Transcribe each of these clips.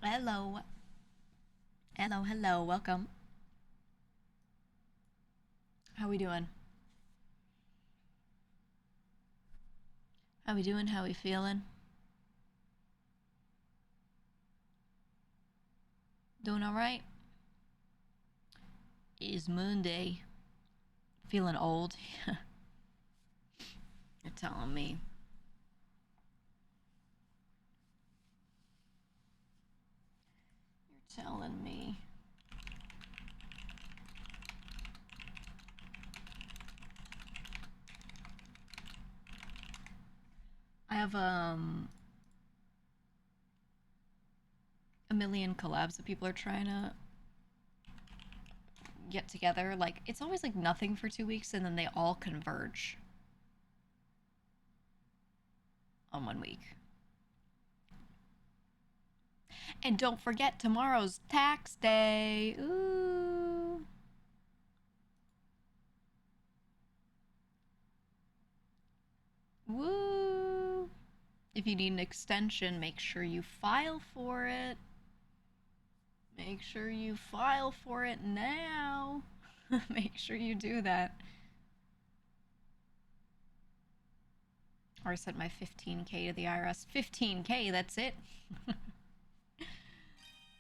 Hello. Hello, hello. Welcome. How we doing? How we doing? How we feeling? Doing all right? It's Monday. Feeling old. You're telling me. You're telling me. I have a million collabs that people are trying to get together. Like it's always like nothing for 2 weeks and then they all converge on 1 week. And don't forget tomorrow's tax day. Ooh. Woo! If you need an extension, make sure you file for it. Make sure you file for it now. Make sure you do that. Or I sent my 15K to the IRS. 15K, that's it.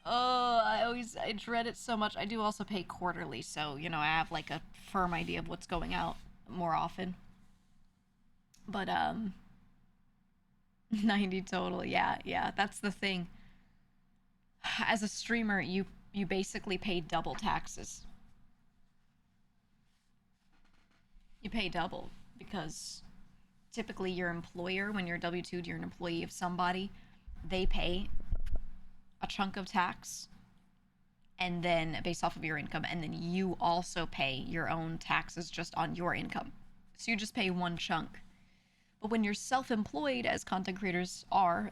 Oh, I dread it so much. I do also pay quarterly, so, I have like a firm idea of what's going out more often. But 90 total. Yeah, that's the thing. As a streamer, you basically pay double taxes. You pay double because typically your employer, when you're W-2'd, you're an employee of somebody, they pay a chunk of tax and then based off of your income, and then you also pay your own taxes just on your income. So you just pay one chunk. But when you're self-employed, as content creators are,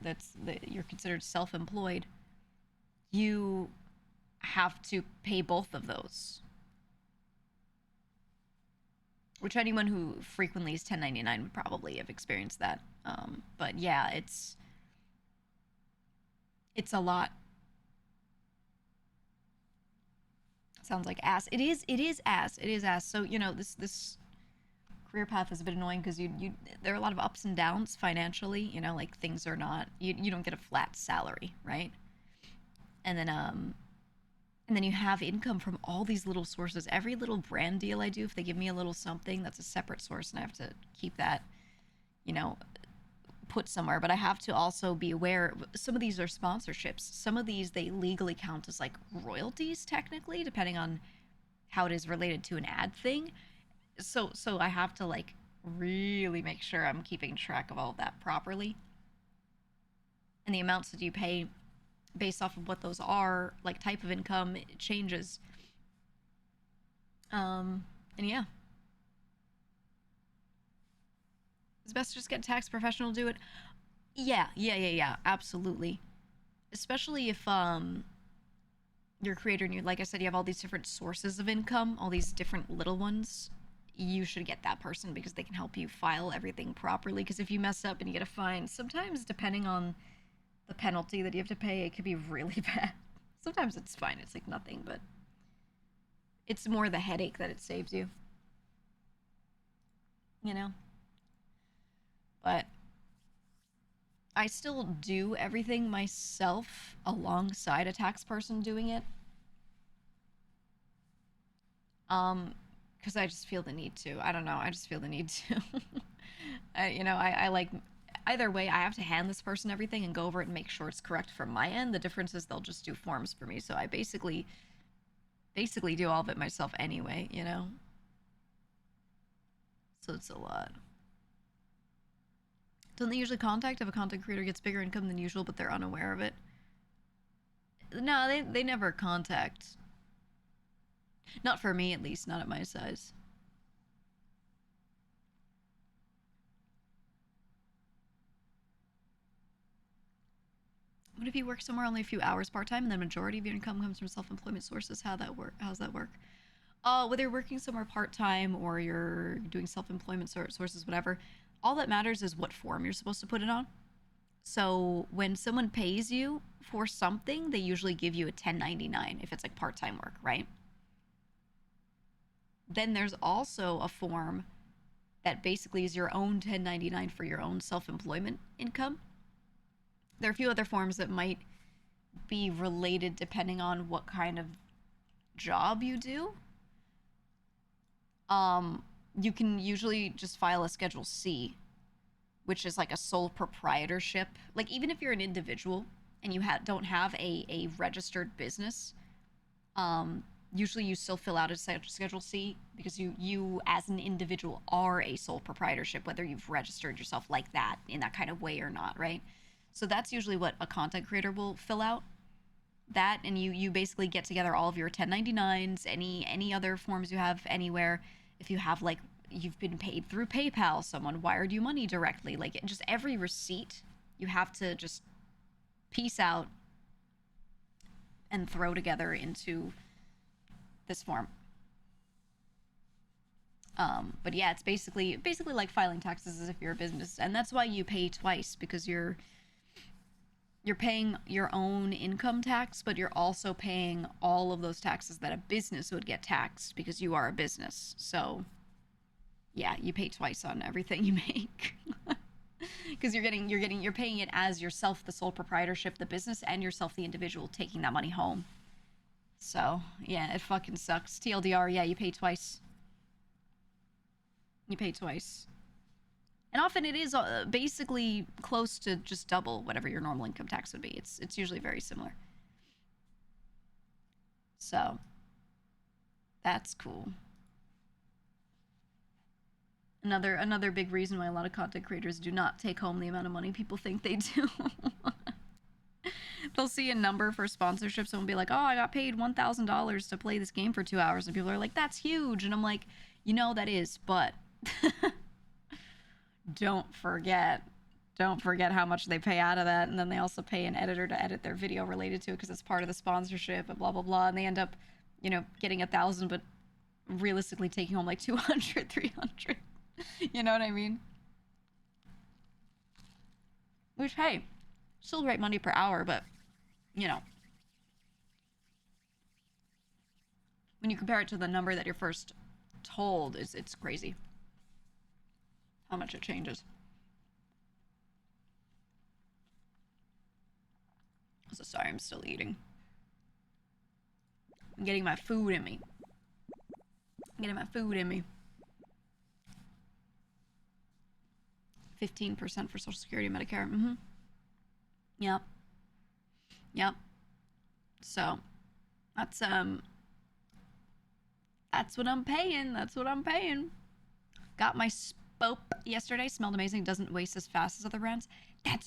you're considered self-employed, you have to pay both of those. Which anyone who frequently is 1099 would probably have experienced that. But yeah, it's a lot. Sounds like ass. It is ass. It is ass. So, this career path is a bit annoying because there are a lot of ups and downs financially, like things are not, you don't get a flat salary, right? And then you have income from all these little sources. Every little brand deal I do, if they give me a little something, that's a separate source and I have to keep that, you know, put somewhere. But I have to also be aware, some of these are sponsorships. Some of these, they legally count as like royalties technically, depending on how it is related to an ad thing. So I have to like really make sure I'm keeping track of all of that properly. And the amounts that you pay based off of what those are, like type of income, it changes. And yeah, it's best to just get a tax professional to do it. Yeah, absolutely. Especially if you're a creator and you, like I said, you have all these different sources of income, all these different little ones. You should get that person because they can help you file everything properly. Because if you mess up and you get a fine, sometimes depending on the penalty that you have to pay, it could be really bad. Sometimes it's fine, it's like nothing, but it's more the headache that it saves you, you know? But I still do everything myself alongside a tax person doing it. Because I just feel the need to. I don't know, I just feel the need to. I like either way, I have to hand this person everything and go over it and make sure it's correct from my end. The difference is they'll just do forms for me, so I basically do all of it myself anyway, so it's a lot. Don't they usually contact if a content creator gets bigger income than usual but they're unaware of it? No, they never contact. Not for me, at least, not at my size. What if you work somewhere only a few hours part-time and the majority of your income comes from self-employment sources? How's that work? Whether you're working somewhere part-time or you're doing self-employment sources, whatever, all that matters is what form you're supposed to put it on. So when someone pays you for something, they usually give you a 1099 if it's like part-time work, right? Then there's also a form that basically is your own 1099 for your own self-employment income. There are a few other forms that might be related depending on what kind of job you do. You can usually just file a Schedule C, which is like a sole proprietorship. Like, even if you're an individual and you don't have a registered business, usually you still fill out a Schedule C because you as an individual are a sole proprietorship, whether you've registered yourself like that in that kind of way or not, right? So that's usually what a content creator will fill out. That, and you basically get together all of your 1099s, any other forms you have anywhere. If you have, like, you've been paid through PayPal, someone wired you money directly, like, just every receipt you have to just piece out and throw together into this form. But yeah, it's basically like filing taxes as if you're a business, and that's why you pay twice, because you're paying your own income tax, but you're also paying all of those taxes that a business would get taxed because you are a business. So yeah, you pay twice on everything you make. Because you're paying it as yourself, the sole proprietorship, the business, and yourself, the individual, taking that money home. So yeah, it fucking sucks. TLDR, yeah, you pay twice. You pay twice. And often it is basically close to just double whatever your normal income tax would be. It's usually very similar. So that's cool. Another big reason why a lot of content creators do not take home the amount of money people think they do. They'll see a number for sponsorships and will be like, oh, I got paid $1,000 to play this game for 2 hours. And people are like, that's huge. And I'm like, that is, but don't forget how much they pay out of that. And then they also pay an editor to edit their video related to it because it's part of the sponsorship and blah, blah, blah. And they end up, getting 1,000, but realistically taking home like 200, 300. You know what I mean? Which, hey, still great money per hour, but, when you compare it to the number that you're first told, it's crazy how much it changes. So sorry, I'm still eating. I'm getting my food in me. 15% for Social Security and Medicare. Mm-hmm. Yep. So that's what I'm paying. Got my soap yesterday. Smelled amazing. Doesn't waste as fast as other brands.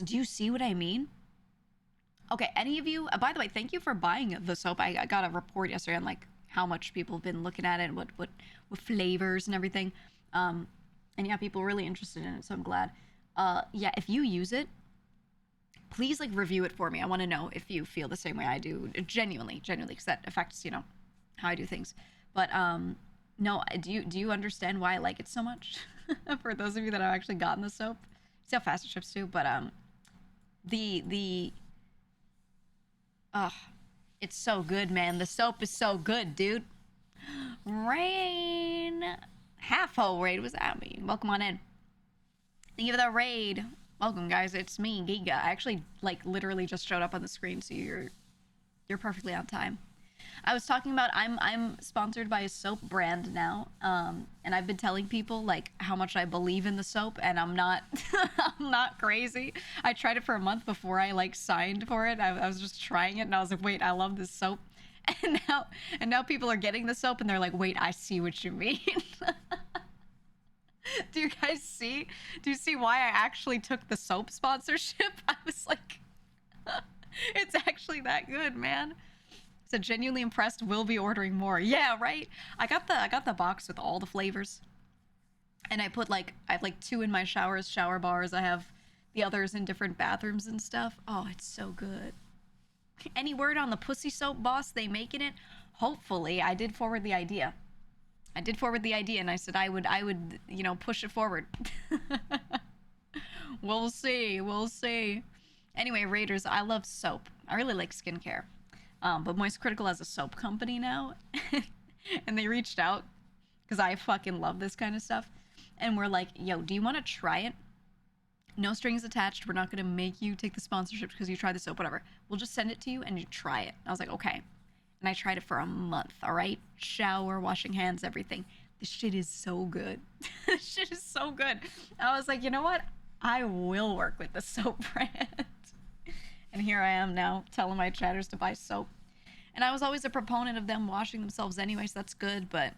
Do you see what I mean? Okay, any of you, by the way, thank you for buying the soap. I got a report yesterday on like how much people have been looking at it and what flavors and everything. And yeah, people are really interested in it, so I'm glad. Yeah, if you use it, please like review it for me. I want to know if you feel the same way I do, genuinely, because that affects, how I do things. But no, do you understand why I like it so much? For those of you that have actually gotten the soap, see how fast it ships too. But it's so good, man. The soap is so good, dude. Rain, half-hole raid, was that me? Welcome on in. Thank you for the raid. Welcome, guys. It's me, GEEGA. I actually like literally just showed up on the screen, so you're perfectly on time. I was talking about I'm sponsored by a soap brand now, and I've been telling people like how much I believe in the soap, and I'm not I'm not crazy. I tried it for a month before I like signed for it. I was just trying it, and I was like, wait, I love this soap, and now people are getting the soap, and they're like, wait, I see what you mean. Do you guys see? Do you see why I actually took the soap sponsorship? I was like, it's actually that good, man. So genuinely impressed. Will be ordering more. Yeah, right. I got the box with all the flavors, and I have like 2 in my shower bars. I have the others in different bathrooms and stuff. Oh, it's so good. Any word on the pussy soap, boss? They making it? Hopefully. I did forward the idea, and I said I would push it forward. We'll see. Anyway, Raiders, I love soap. I really like skincare. But Moist Critical has a soap company now. And they reached out because I fucking love this kind of stuff. And we're like, yo, do you want to try it? No strings attached. We're not going to make you take the sponsorship because you tried the soap, whatever. We'll just send it to you and you try it. I was like, okay. And I tried it for a month, all right? Shower, washing hands, everything. This shit is so good. This shit is so good. I was like, you know what? I will work with the soap brand. And here I am now telling my chatters to buy soap. And I was always a proponent of them washing themselves anyway, so that's good, but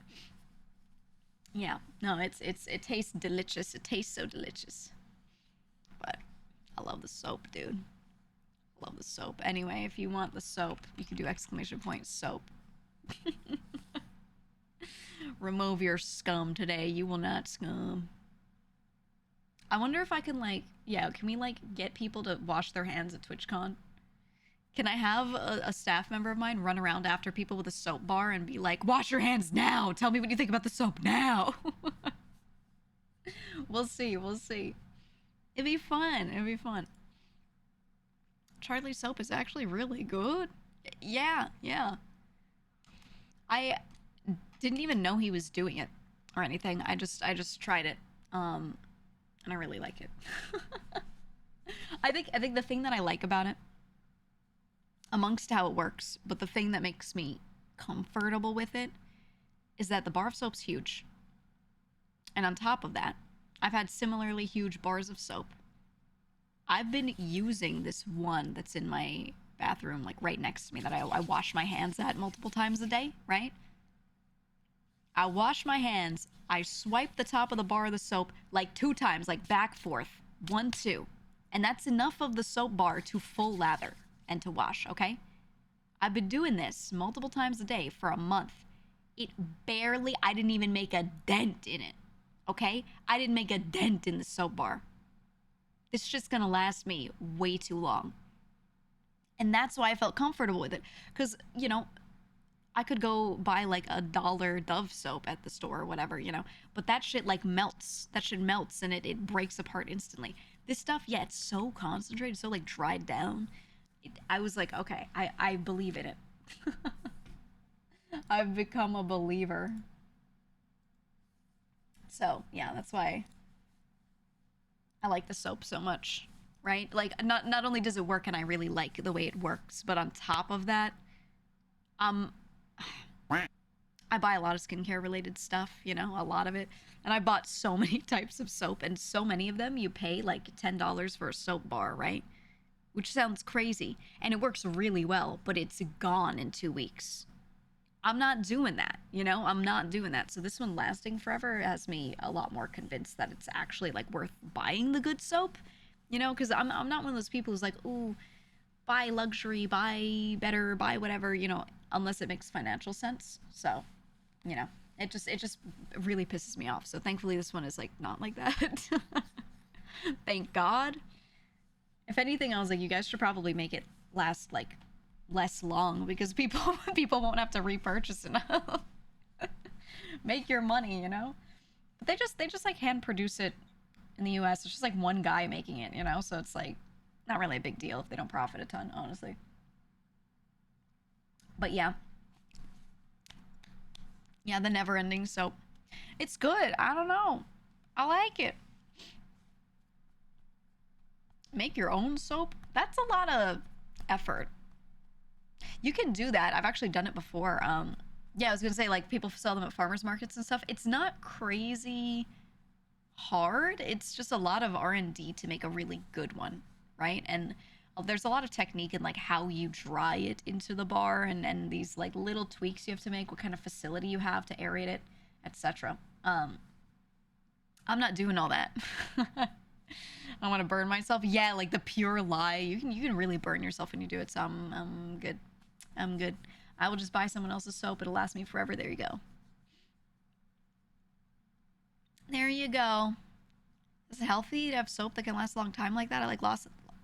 yeah, no, it tastes delicious. It tastes so delicious. But I love the soap, dude. I love the soap. Anyway, if you want the soap, you can do !soap. Remove your scum today. You will not scum. I wonder if I can, like, yeah, can we, like, get people to wash their hands at TwitchCon? Can I have a staff member of mine run around after people with a soap bar and be like, wash your hands now! Tell me what you think about the soap now! We'll see, we'll see. It'd be fun, it'd be fun. Charlie's soap is actually really good. Yeah, yeah. I didn't even know he was doing it or anything. I just tried it. And I really like it. I think the thing that I like about it, amongst how it works, but the thing that makes me comfortable with it, is that the bar of soap's huge. And on top of that, I've had similarly huge bars of soap. I've been using this one that's in my bathroom, like right next to me, that I wash my hands at multiple times a day, right? I wash my hands, I swipe the top of the bar of the soap like 2 times, like back, forth, 1, 2. And that's enough of the soap bar to full lather and to wash, okay? I've been doing this multiple times a day for a month. I didn't even make a dent in it, okay? I didn't make a dent in the soap bar. This shit's gonna last me way too long. And that's why I felt comfortable with it. Because, you know, I could go buy like $1 Dove soap at the store or whatever, you know, but that shit like melts. That shit melts and it breaks apart instantly. This stuff, yeah, it's so concentrated, so like dried down. I was like, okay, I believe in it. I've become a believer. So, yeah, that's why I like the soap so much, right? Like, not only does it work and I really like the way it works, but on top of that, I buy a lot of skincare related stuff, you know, a lot of it. And I bought so many types of soap, and so many of them you pay like $10 for a soap bar, right? Which sounds crazy. And it works really well, but it's gone in 2 weeks. I'm not doing that, you know? I'm not doing that. So this one lasting forever has me a lot more convinced that it's actually like worth buying the good soap, you know? Because I'm not one of those people who's like, ooh, buy luxury, buy better, buy whatever, you know, unless it makes financial sense. So, you know, it just really pisses me off. So thankfully this one is like not like that. Thank God. If anything, I was like, you guys should probably make it last like less long, because people won't have to repurchase enough. Make your money, you know? But they just like hand produce it in the US. It's just like one guy making it, you know? So it's like not really a big deal if they don't profit a ton, honestly. But yeah. Yeah, the never ending soap. It's good. I don't know. I like it. Make your own soap? That's a lot of effort. You can do that. I've actually done it before. Yeah, I was gonna say, like, people sell them at farmers markets and stuff. It's not crazy hard. It's just a lot of R&D to make a really good one, right? And there's a lot of technique in like how you dry it into the bar, and these like little tweaks you have to make, what kind of facility you have to aerate it, etc. I'm not doing all that. I want to burn myself. Yeah, like the pure lie. You can really burn yourself when you do it. So I'm good. I'm good. I will just buy someone else's soap. It'll last me forever. There you go. There you go. Is it healthy to have soap that can last a long time like that?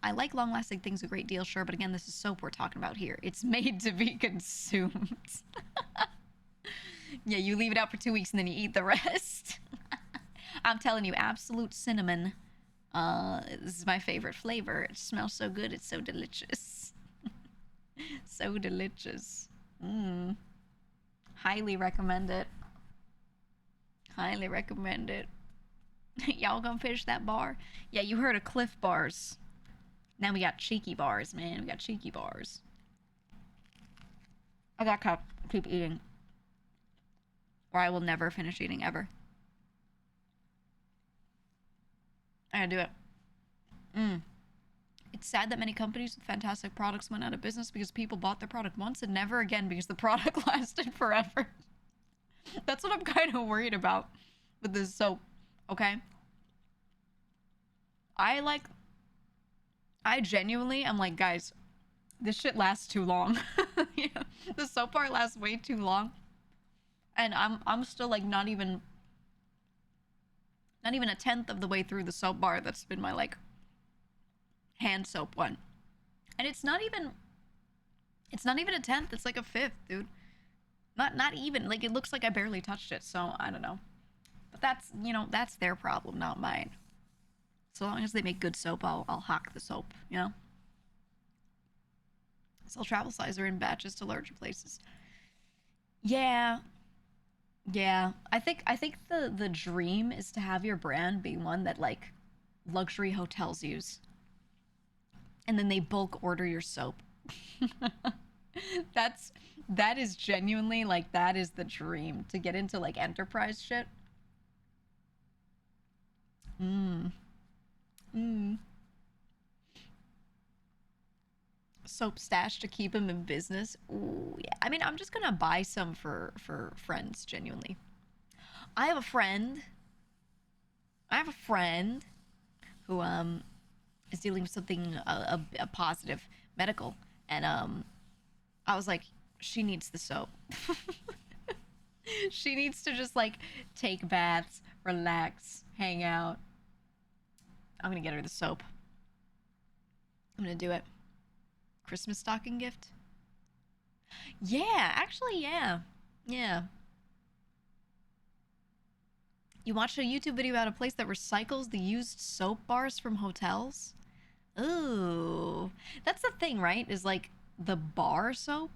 I like long-lasting things a great deal, sure, but again, this is soap we're talking about here. It's made to be consumed. Yeah, you leave it out for 2 weeks and then you eat the rest. I'm telling you, absolute cinnamon This is my favorite flavor. It smells so good. It's so delicious. So delicious. Mmm. Highly recommend it. Highly recommend it. Y'all gonna finish that bar? Yeah, you heard of Cliff Bars. Now we got cheeky bars, man. We got cheeky bars. I gotta keep eating. Or I will never finish eating, ever. I gotta do it. Mmm. It's sad that many companies with fantastic products went out of business because people bought their product once and never again because the product lasted forever. That's what I'm kind of worried about with this soap, okay? I genuinely am like, guys, this shit lasts too long. Yeah, the soap bar lasts way too long. And I'm still like not even a tenth of the way through the soap bar that's been my like hand soap one. And it's not even a tenth, it's like a fifth, dude. Not even, like, it looks like I barely touched it, so I don't know. But that's, you know, that's their problem, not mine. So long as they make good soap, I'll hawk the soap, you know? Sell travel size or in batches to larger places. Yeah. Yeah. I think the dream is to have your brand be one that, like, luxury hotels use. And then they bulk order your soap. That is genuinely, like, that is the dream, to get into like enterprise shit. Soap stash to keep him in business. Ooh, yeah. I mean, I'm just gonna buy some for friends, genuinely. I have a friend. I have a friend who is dealing with something a positive medical, and I was like, she needs the soap. She needs to just like take baths, relax, hang out. I'm gonna get her the soap. I'm gonna do it. Christmas stocking gift? Yeah, actually, yeah. Yeah. You watched a YouTube video about a place that recycles the used soap bars from hotels? Ooh. That's the thing, right? Is like the bar soap,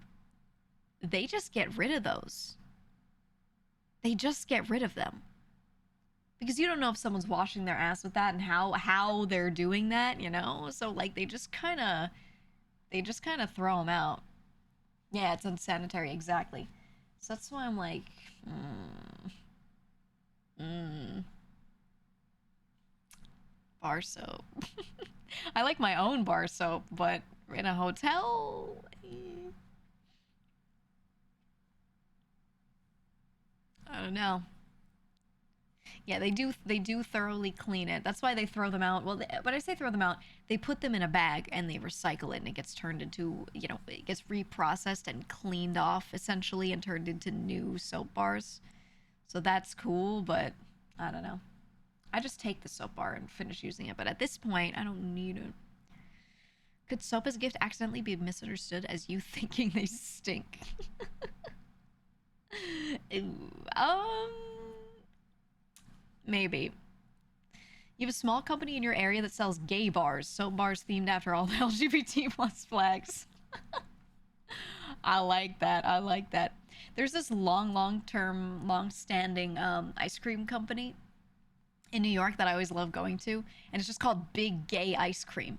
they just get rid of those. They just get rid of them. Because you don't know if someone's washing their ass with that and how they're doing that, you know? So like they just kind of throw them out. Yeah, it's unsanitary, exactly. So that's why I'm like, bar soap. I like my own bar soap, but in a hotel, I don't know. Yeah, they do thoroughly clean it. That's why they throw them out. Well, when I say throw them out, they put them in a bag and they recycle it, and it gets turned into, you know, it gets reprocessed and cleaned off essentially and turned into new soap bars. So that's cool, but I don't know. I just take the soap bar and finish using it, but at this point, I don't need it. Could soap as a gift accidentally be misunderstood as you thinking they stink? Maybe. You have a small company in your area that sells gay bars, soap bars themed after all the LGBT plus flags. I like that. I like that. There's this long-term, long-standing ice cream company in New York that I always love going to, and it's just called Big Gay Ice Cream.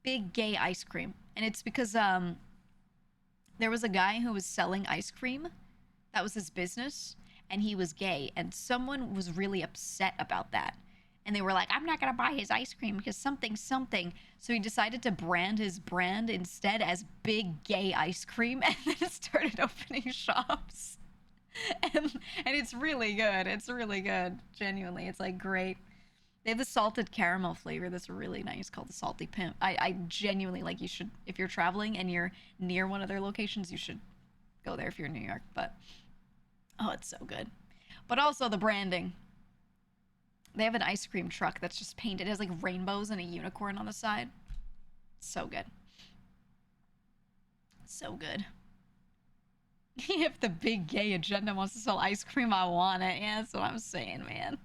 Big Gay Ice Cream. And it's because there was a guy who was selling ice cream. That was his business, and he was gay, and someone was really upset about that. And they were like, I'm not gonna buy his ice cream because something. So he decided to brand his brand instead as Big Gay Ice Cream, and then started opening shops. And it's really good. It's really good. Genuinely, it's like great. They have the salted caramel flavor that's really nice called the Salty Pimp. I genuinely, like, you should, if you're traveling and you're near one of their locations, you should go there if you're in New York. But oh, it's so good. But also the branding. They have an ice cream truck that's just painted. It has like rainbows and a unicorn on the side. So good. So good. If the big gay agenda wants to sell ice cream, I want it. Yeah, that's what I'm saying, man.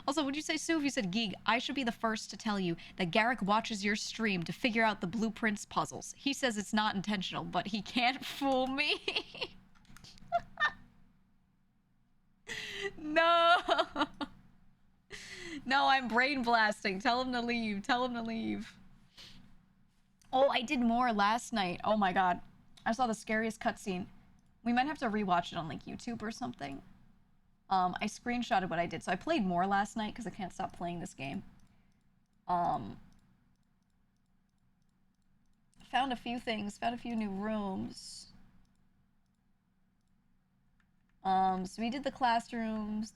Also, would you say, Sue, if you said, Geeg, I should be the first to tell you that Garrick watches your stream to figure out the blueprints puzzles. He says it's not intentional, but he can't fool me. No. No, I'm brain blasting. Tell him to leave. Tell him to leave. Oh, I did more last night. Oh my god. I saw the scariest cutscene. We might have to rewatch it on like YouTube or something. I screenshotted what I did. So I played more last night because I can't stop playing this game. Found a few things. Found a few new rooms. So we did the classrooms,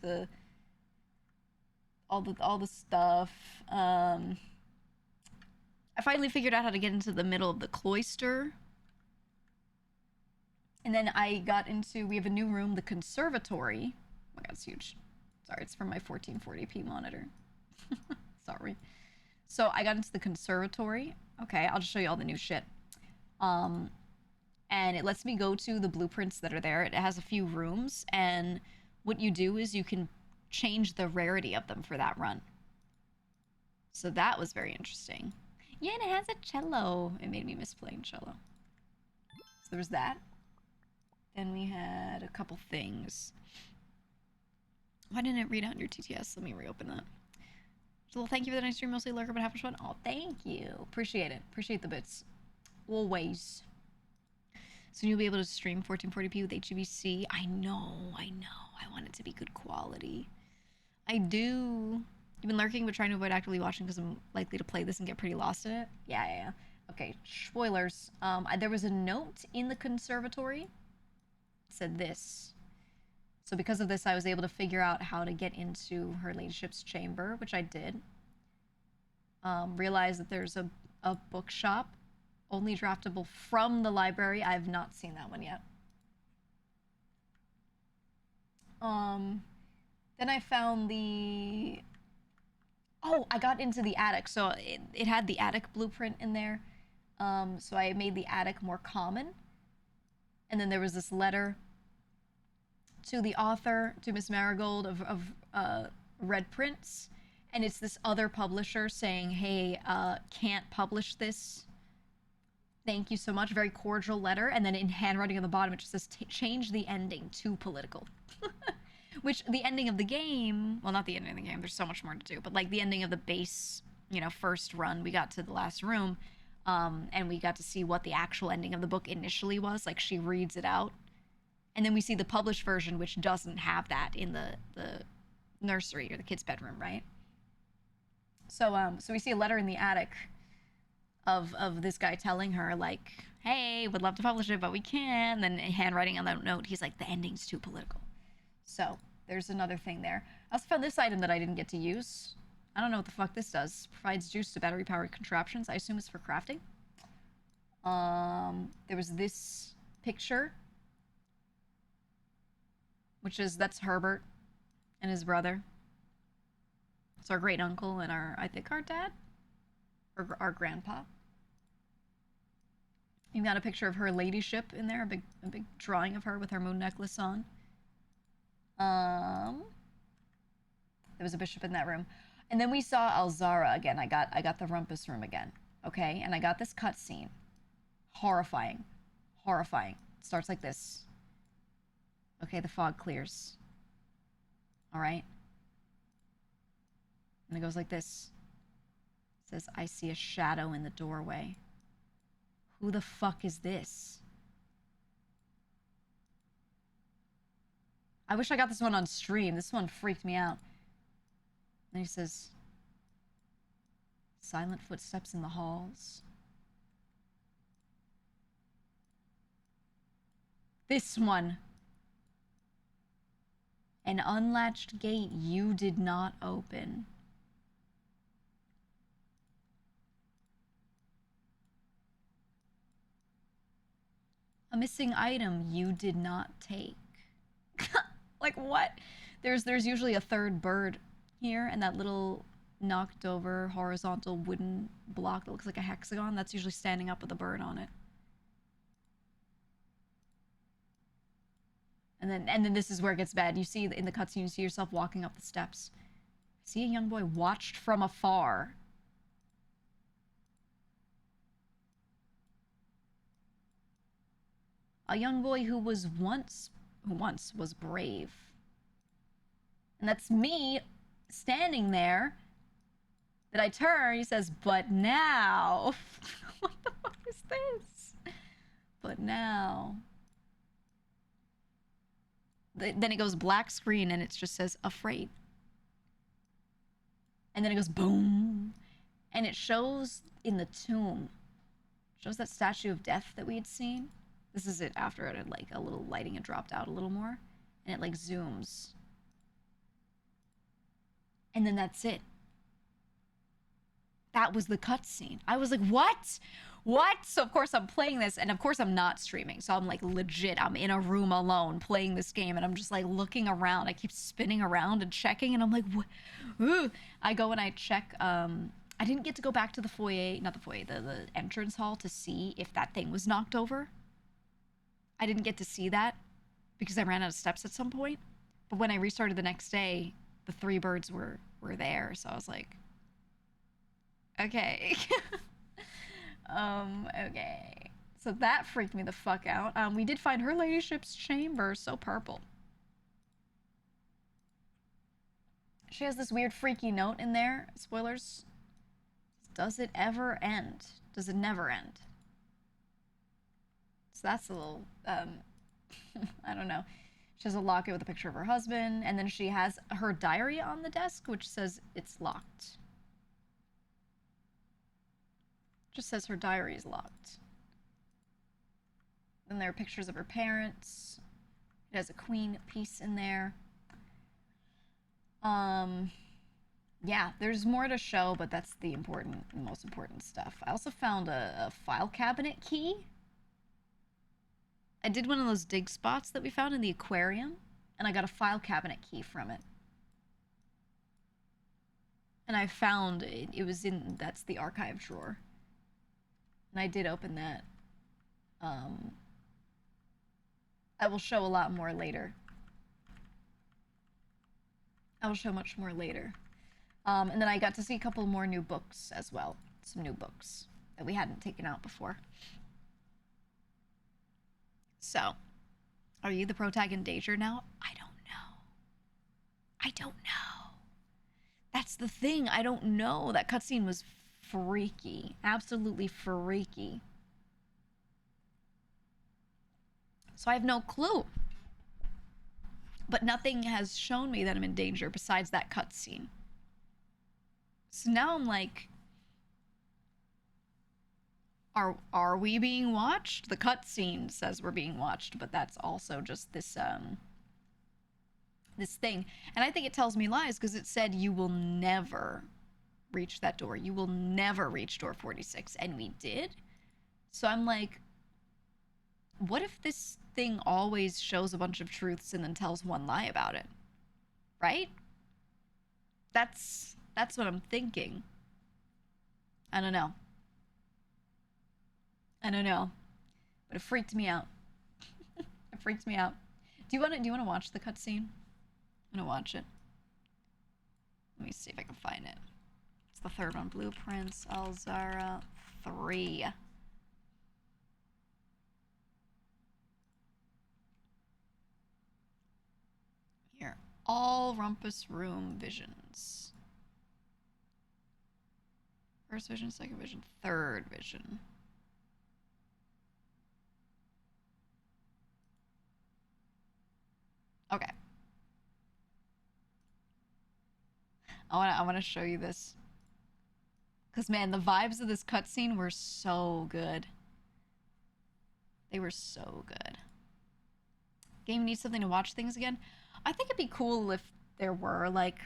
all the stuff. I finally figured out how to get into the middle of the cloister. And then I got into, we have a new room, the conservatory. Oh my god, it's huge. Sorry, it's from my 1440p monitor. Sorry. So I got into the conservatory. Okay, I'll just show you all the new shit. And it lets me go to the blueprints that are there. It has a few rooms, and what you do is you can change the rarity of them for that run. So that was very interesting. Yeah, and it has a cello. It made me miss playing cello. So there was that. Then we had a couple things. Why didn't it read out in your TTS? Let me reopen that. Well, thank you for the nice stream, mostly lurker, but half fun. Oh, thank you. Appreciate it. Appreciate the bits. Always. So you'll be able to stream 1440p with HEVC. I know. I want it to be good quality. I do. You've been lurking but trying to avoid actively watching because I'm likely to play this and get pretty lost in it. Yeah. Okay, spoilers. There was a note in the conservatory. It said this. So because of this, I was able to figure out how to get into her ladyship's chamber, which I did. Realized that there's a bookshop. Only draftable from the library. I have not seen that one yet. Then I found the... Oh, I got into the attic. So it had the attic blueprint in there. So I made the attic more common. And then there was this letter to the author, to Miss Marigold of Red Prince. And it's this other publisher saying, hey, can't publish this. Thank you so much. Very cordial letter. And then in handwriting on the bottom, it just says, change the ending to political. Which the ending of the game, well, not the ending of the game, there's so much more to do, but like the ending of the base, first run, we got to the last room, and we got to see what the actual ending of the book initially was. Like, she reads it out. And then we see the published version, which doesn't have that in the nursery or the kids' bedroom, right? So we see a letter in the attic of this guy telling her, like, hey, would love to publish it, but we can't. And then handwriting on that note, he's like, the ending's too political. So there's another thing there. I also found this item that I didn't get to use. I don't know what the fuck this does. Provides juice to battery-powered contraptions. I assume it's for crafting. There was this picture, that's Herbert and his brother. It's our great uncle and I think our dad, or our grandpa. You've got a picture of her ladyship in there, a big drawing of her with her moon necklace on. There was a bishop in that room. And then we saw Alzara again. I got the rumpus room again. Okay? And I got this cutscene. Horrifying. Horrifying. It starts like this. Okay, the fog clears. Alright? And it goes like this. It says, I see a shadow in the doorway. Who the fuck is this? I wish I got this one on stream. This one freaked me out. And he says, silent footsteps in the halls. This one. An unlatched gate you did not open. A missing item you did not take. Like, what? There's usually a third bird here, and that little knocked over horizontal wooden block that looks like a hexagon, that's usually standing up with a bird on it. And then this is where it gets bad. You see in the cutscene, you see yourself walking up the steps. It See a young boy watched from afar. A young boy who once was brave. And that's me standing there. That I turn, he says, but now. What the fuck is this? But now. Then it goes black screen and it just says afraid. And then it goes boom. And it shows in the tomb. It shows that statue of death that we had seen. This is it after it had like a little lighting had dropped out a little more. And it like zooms. And then that's it. That was the cutscene. I was like, what? What? So of course I'm playing this, and of course I'm not streaming. So I'm like legit, I'm in a room alone playing this game, and I'm just like looking around. I keep spinning around and checking, and I'm like, what? Ooh. I go and I check. I didn't get to go back to the foyer, not the foyer, the entrance hall to see if that thing was knocked over. I didn't get to see that because I ran out of steps at some point. But when I restarted the next day, the 3 birds were there. So I was like, okay. Okay. So that freaked me the fuck out. We did find her ladyship's chamber, so purple. She has this weird freaky note in there. Spoilers. Does it ever end? Does it never end? So that's a little, I don't know. She has a locket with a picture of her husband, and then she has her diary on the desk, which says it's locked. Just says her diary is locked. Then there are pictures of her parents. It has a queen piece in there. Yeah, there's more to show, but that's the most important stuff. I also found a file cabinet key. I did one of those dig spots that we found in the aquarium, and I got a file cabinet key from it. And I found it was in, that's the archive drawer. And I did open that. I will show a lot more later. I will show much more later. And then I got to see a couple more new books as well. Some new books that we hadn't taken out before. So, are you the protag in danger now? I don't know. I don't know. That's the thing. I don't know. That cutscene was freaky. Absolutely freaky. So I have no clue. But nothing has shown me that I'm in danger besides that cutscene. So now I'm like, are we being watched? The cutscene says we're being watched, but that's also just this this thing. And I think it tells me lies because it said you will never reach that door. You will never reach door 46, and we did. So I'm like, what if this thing always shows a bunch of truths and then tells one lie about it? Right? That's what I'm thinking. I don't know. I don't know. But it freaked me out. It freaked me out. Do you want to watch the cutscene? I'm gonna watch it. Let me see if I can find it. It's the third one. Blueprints, Alzara 3. Here. All Rumpus Room visions. First vision, second vision, third vision. Okay. I want to show you this. Because, man, the vibes of this cutscene were so good. They were so good. Game needs something to watch things again. I think it'd be cool if there were, like,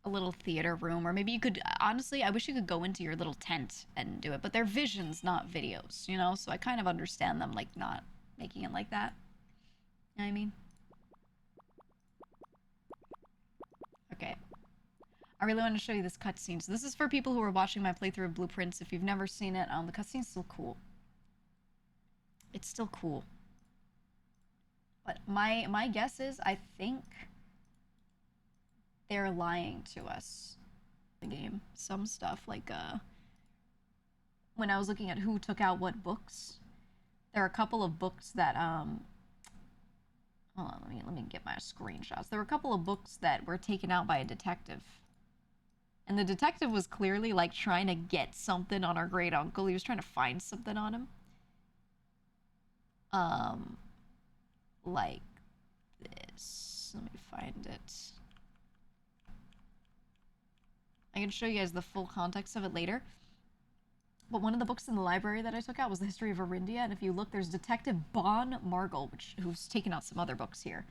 a little theater room. Or maybe you could... Honestly, I wish you could go into your little tent and do it. But they're visions, not videos, you know? So I kind of understand them, like, not making it like that. You know what I mean? Okay. I really want to show you this cutscene. So this is for people who are watching my playthrough of Blueprints. If you've never seen it, the cutscene's still cool. It's still cool. But my guess is, I think they're lying to us. The game, some stuff like when I was looking at who took out what books, there are a couple of books that hold on, let me get my screenshots. There were a couple of books that were taken out by a detective. And the detective was clearly like trying to get something on our great uncle. He was trying to find something on him. Like this. Let me find it. I can show you guys the full context of it later. But one of the books in the library that I took out was the history of Arindia, and if you look, there's Detective Bon Margle, who's taken out some other books here.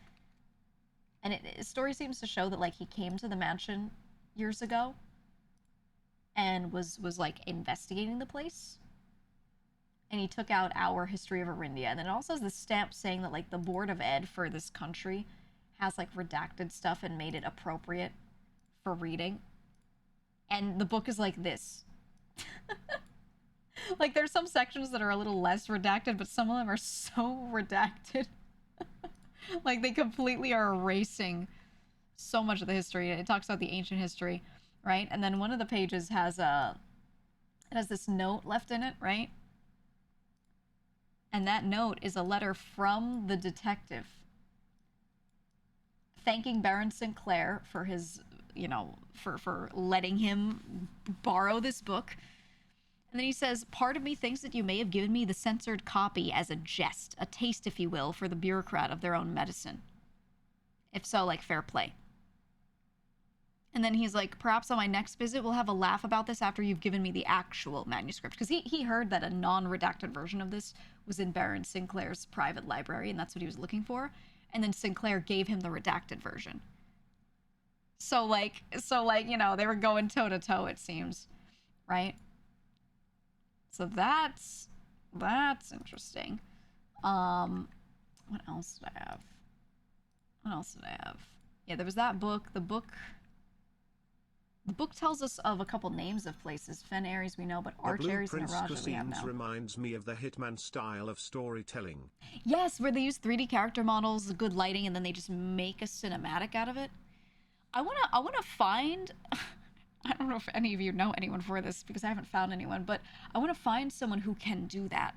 And his story seems to show that like he came to the mansion years ago and was like investigating the place. And he took out our history of Arindia. And then it also has this stamp saying that like the Board of Ed for this country has like redacted stuff and made it appropriate for reading. And the book is like this. Like there's some sections that are a little less redacted, but some of them are so redacted. Like they completely are erasing so much of the history. It talks about the ancient history, right? And then one of the pages has it has this note left in it, right? And that note is a letter from the detective thanking Baron Sinclair for his, you know, for letting him borrow this book. And then he says, part of me thinks that you may have given me the censored copy as a jest, a taste, if you will, for the bureaucrat of their own medicine. If so, like, fair play. And then he's like, perhaps on my next visit we'll have a laugh about this after you've given me the actual manuscript. Because he heard that a non-redacted version of this was in Baron Sinclair's private library, and that's what he was looking for. And then Sinclair gave him the redacted version. So, like, you know, they were going toe-to-toe, it seems. Right? So that's interesting. What else did I have? Yeah, there was that book. The book tells us of a couple names of places. Fen Ares we know, but Arch Ares and Araja we have now. Reminds me of the Hitman style of storytelling. Yes, where they use 3D character models, good lighting, and then they just make a cinematic out of it. I wanna find I don't know if any of you know anyone for this because I haven't found anyone, but I want to find someone who can do that.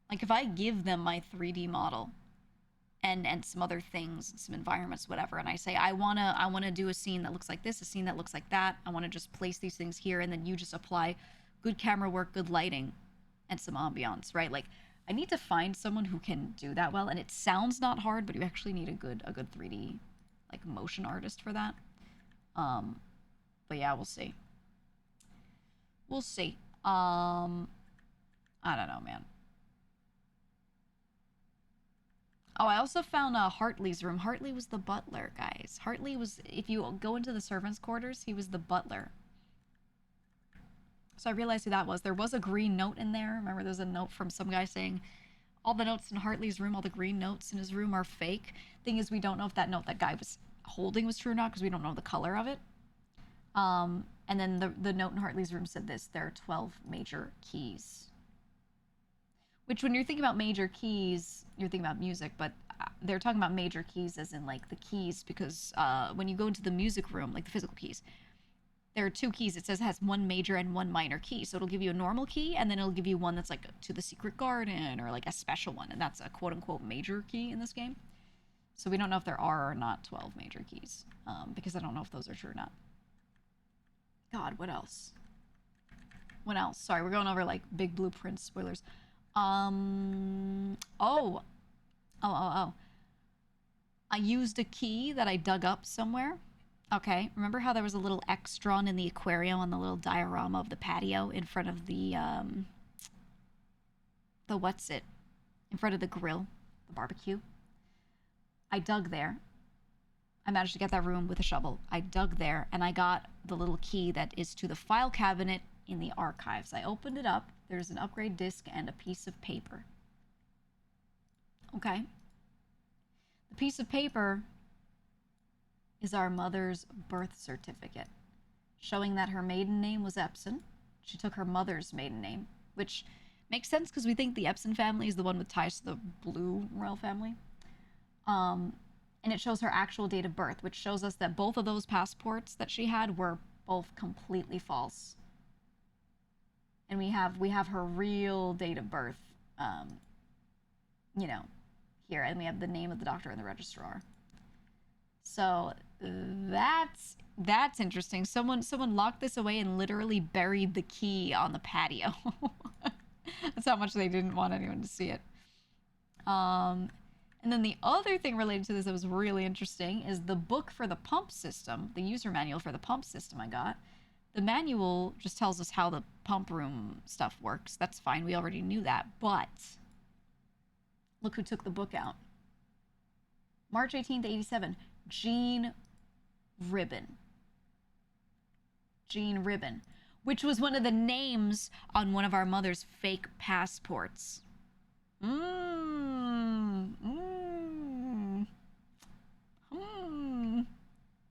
Like if I give them my 3D model and some other things, some environments, whatever, and I say I wanna do a scene that looks like this, a scene that looks like that. I want to just place these things here, and then you just apply good camera work, good lighting, and some ambiance, right? Like I need to find someone who can do that well, and it sounds not hard, but you actually need a good 3D like motion artist for that. But yeah, we'll see. We'll see. I don't know, man. Oh, I also found Hartley's room. Hartley was the butler, guys. Hartley was, if you go into the servants' quarters, he was the butler. So I realized who that was. There was a green note in there. Remember, there's a note from some guy saying, all the notes in Hartley's room, all the green notes in his room are fake. Thing is, we don't know if that note that guy was holding was true or not because we don't know the color of it. And then the note in Hartley's room said this: there are 12 major keys. Which, when you're thinking about major keys, you're thinking about music, but they're talking about major keys as in like the keys because when you go into the music room, like the physical keys, there are 2 keys. It says it has 1 major and 1 minor key. So it'll give you a normal key, and then it'll give you one that's like to the secret garden or like a special one, and that's a quote-unquote major key in this game. So we don't know if there are or not 12 major keys because I don't know if those are true or not. God, what else? What else? Sorry, we're going over like big blueprint spoilers. Oh. I used a key that I dug up somewhere. Okay, remember how there was a little X drawn in the aquarium on the little diorama of the patio in front of the what's it? In front of the grill, the barbecue. I dug there. I managed to get that room with a shovel. I dug there, and I got the little key that is to the file cabinet in the archives. I opened it up. There's an upgrade disc and a piece of paper. Okay. The piece of paper is our mother's birth certificate, showing that her maiden name was Epson. She took her mother's maiden name, which makes sense because we think the Epson family is the one with ties to the Blue royal family. and it shows her actual date of birth, which shows us that both of those passports that she had were both completely false. And we have her real date of birth, you know, here, and we have the name of the doctor and the registrar. So that's interesting. Someone locked this away and literally buried the key on the patio. That's how much they didn't want anyone to see it. And then the other thing related to this that was really interesting is the book for the pump system, the user manual for the pump system I got. The manual just tells us how the pump room stuff works. That's fine. We already knew that. But look who took the book out. March 18th, 87. Jean Ribbon. Jean Ribbon, which was one of the names on one of our mother's fake passports.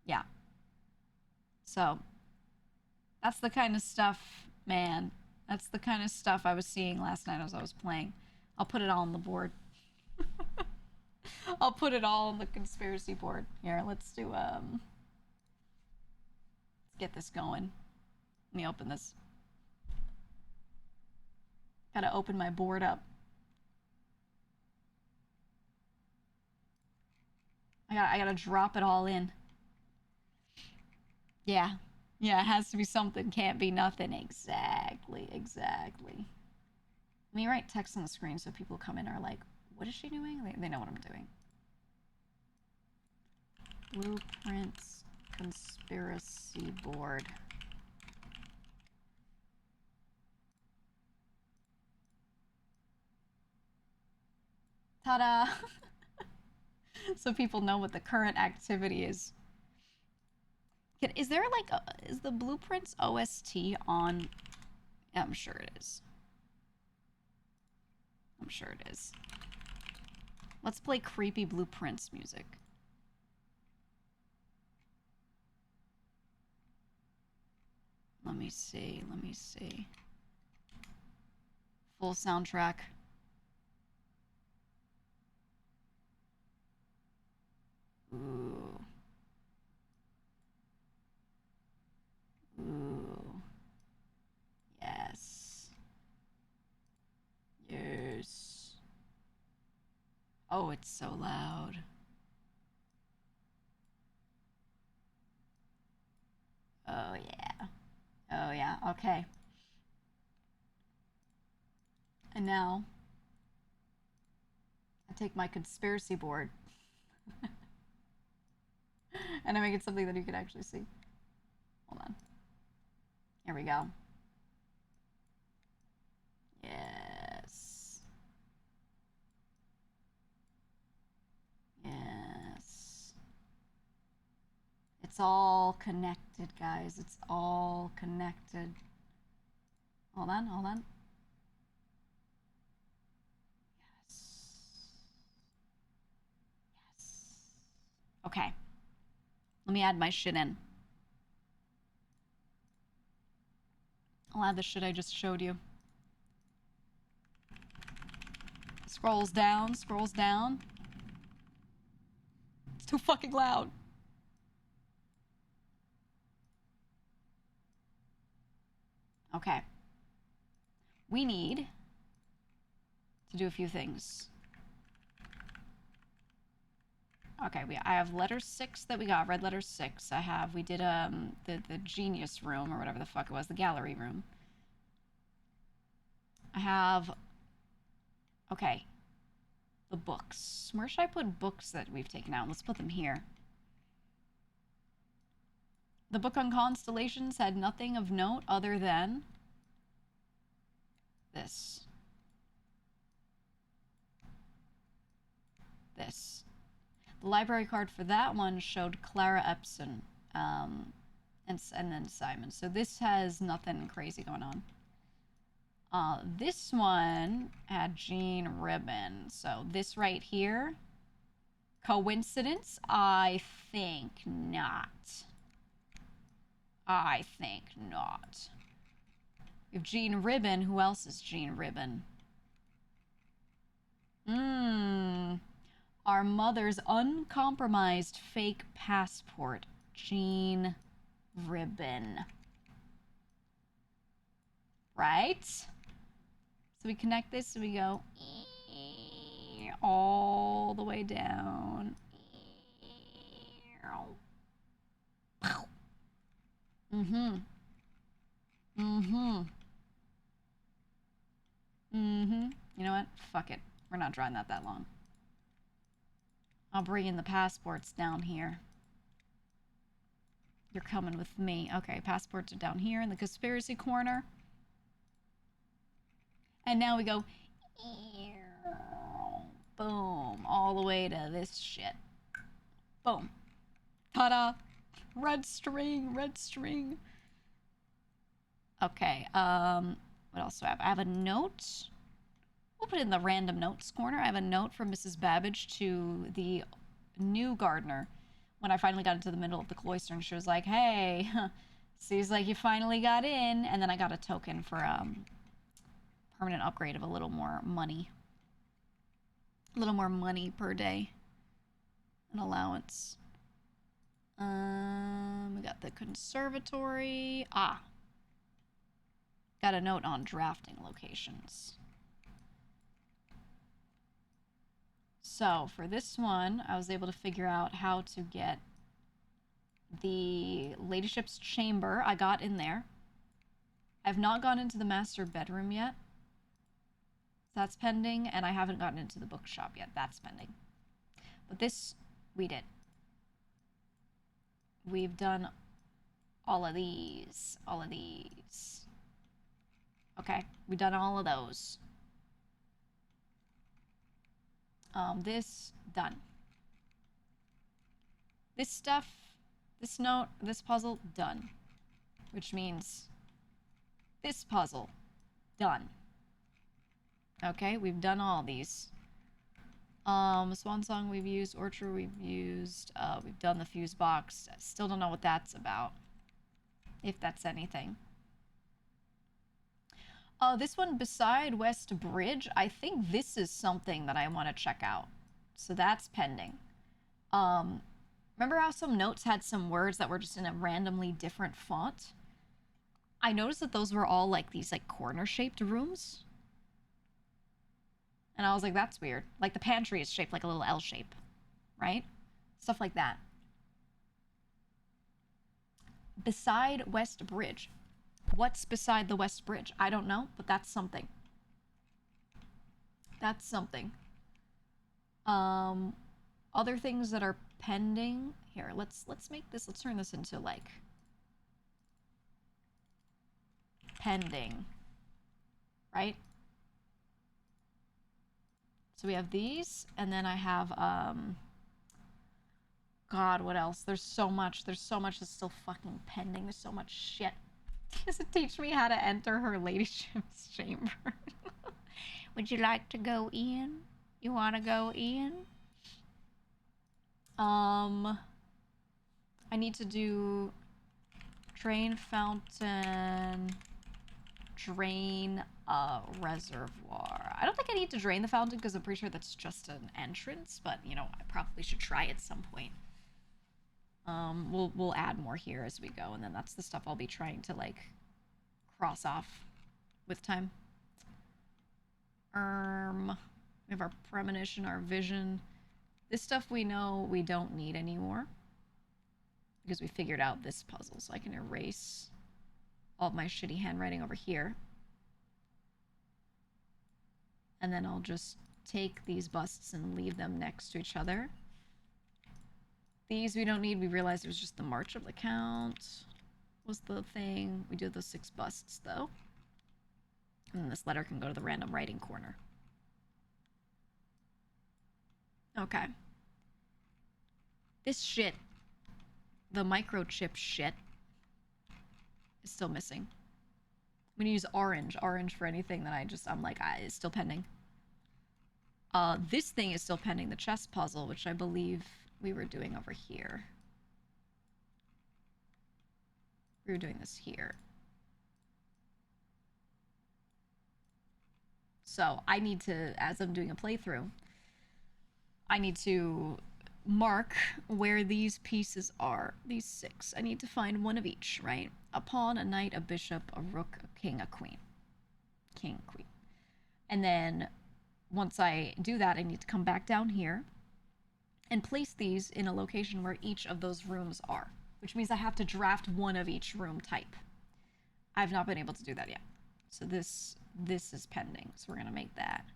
Yeah. So, that's the kind of stuff, man. That's the kind of stuff I was seeing last night as I was playing. I'll put it all on the board. I'll put it all on the conspiracy board. Here, let's get this going. Let me open this. Gotta open my board up. I gotta drop it all in. Yeah. Yeah, it has to be something. Can't be nothing. Exactly. Let me write text on the screen so people come in and are like, what is she doing? They know what I'm doing. Blueprints conspiracy board. Ta-da! So people know what the current activity is. Is there like is the Blueprints OST on? Yeah, I'm sure it is. I'm sure it is. Let's play creepy Blueprints music. Let me see. Full soundtrack. Ooh. Yes. Oh, it's so loud. Oh, yeah. Okay. And now, I take my conspiracy board and I make it something that you can actually see. Hold on. Here we go. Yes. It's all connected, guys. It's all connected. Hold on. Yes. Okay. Let me add my shit in. I'll add the shit I just showed you. Scrolls down. It's too fucking loud. Okay. We need to do a few things. Okay, I have letter 6 that we got, red letter 6. We did the genius room, or whatever the fuck it was, the gallery room. I have, okay, the books. Where should I put books that we've taken out? Let's put them here. The book on constellations had nothing of note other than this. The library card for that one showed Clara Epson, and then Simon. So this has nothing crazy going on. This one had Jean Ribbon. So this right here, coincidence? I think not. We have Jean Ribbon. Who else is Jean Ribbon? Our mother's uncompromised fake passport. Jean ribbon. Right? So we connect this, and we go all the way down. Mm-hmm. Mm-hmm. Mm-hmm. You know what? Fuck it. We're not drawing that long. I'll bring in the passports down here. You're coming with me. Okay, passports are down here in the conspiracy corner. And now we go boom, all the way to this shit. Boom. Ta-da. Red string, red string. Okay, what else do I have? I have a note. We'll put it in the random notes corner. I have a note from Mrs. Babbage to the new gardener when I finally got into the middle of the cloister, and she was like, hey, seems like you finally got in. And then I got a token for permanent upgrade of a little more money. A little more money per day. An allowance. We got the conservatory. Got a note on drafting locations. So for this one, I was able to figure out how to get the ladyship's chamber. I got in there. I've not gone into the master bedroom yet. That's pending, and I haven't gotten into the bookshop yet. That's pending. But this, we did. We've done all of these. All of these. Okay, we've done all of those. This, done. This stuff, this note, this puzzle, done. Which means this puzzle, done. Okay, we've done all these. Swan Song we've used, Orchard we've used, we've done the fuse box. Still don't know what that's about. If that's anything. This one beside West Bridge, I think this is something that I want to check out. So that's pending. Remember how some notes had some words that were just in a randomly different font? I noticed that those were all like these like corner-shaped rooms. And I was like, that's weird. Like the pantry is shaped like a little L shape, right? Stuff like that. Beside West Bridge. What's beside the West Bridge? I don't know, but that's something. That's something. Other things that are pending. Here, let's make this, let's turn this into like pending. Right? So we have these, and then I have God, what else? There's so much that's still fucking pending. There's so much shit. Does it teach me how to enter her ladyship's chamber? Would you like to go in? You want to go in? I need to do drain fountain, drain a reservoir. I don't think I need to drain the fountain because I'm pretty sure that's just an entrance, but you know, I probably should try at some point. We'll add more here as we go, and then that's the stuff I'll be trying to like cross off with time. We have our premonition, our vision. This stuff we know we don't need anymore because we figured out this puzzle, so I can erase all of my shitty handwriting over here. And then I'll just take these busts and leave them next to each other. These we don't need. We realized it was just the march of the count was the thing. We do those 6 busts, though. And then this letter can go to the random writing corner. Okay. This shit, the microchip shit, is still missing. I'm gonna use orange for anything that I'm like, it's still pending. This thing is still pending, the chess puzzle, which I believe we were doing over here. We were doing this here. So I need to, as I'm doing a playthrough, I need to mark where these pieces are. These 6. I need to find one of each, right? A pawn, a knight, a bishop, a rook, a king, a queen. King, queen. And then once I do that, I need to come back down here and place these in a location where each of those rooms are, which means I have to draft one of each room type. I've not been able to do that yet. So this is pending. So we're going to make that.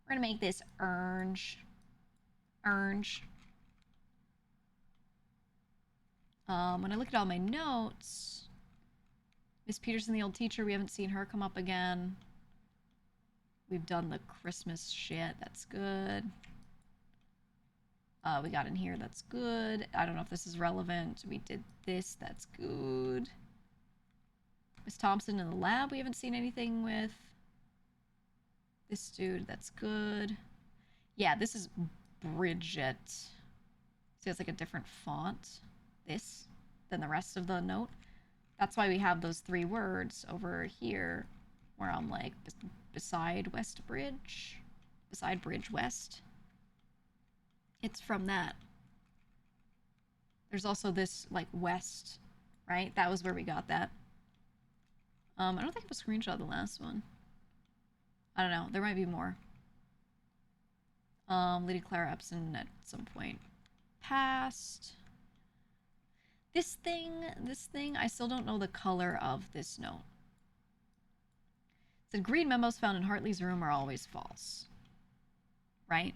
We're going to make this orange. Orange. When I look at all my notes, Miss Peterson, the old teacher, we haven't seen her come up again. We've done the Christmas shit. That's good. We got in here. That's good. I don't know if this is relevant. We did this. That's good. Miss Thompson in the lab. We haven't seen anything with. This dude. That's good. Yeah, this is Bridget. See, it's like a different font. This than the rest of the note. That's why we have those 3 words over here where I'm like beside West Bridge. Beside Bridge West. It's from that. There's also this, like, west, right? That was where we got that. I don't think I have a screenshot of the last one. I don't know. There might be more. Lady Clara Epson at some point passed. This thing, I still don't know the color of this note. It said green memos found in Hartley's room are always false. Right?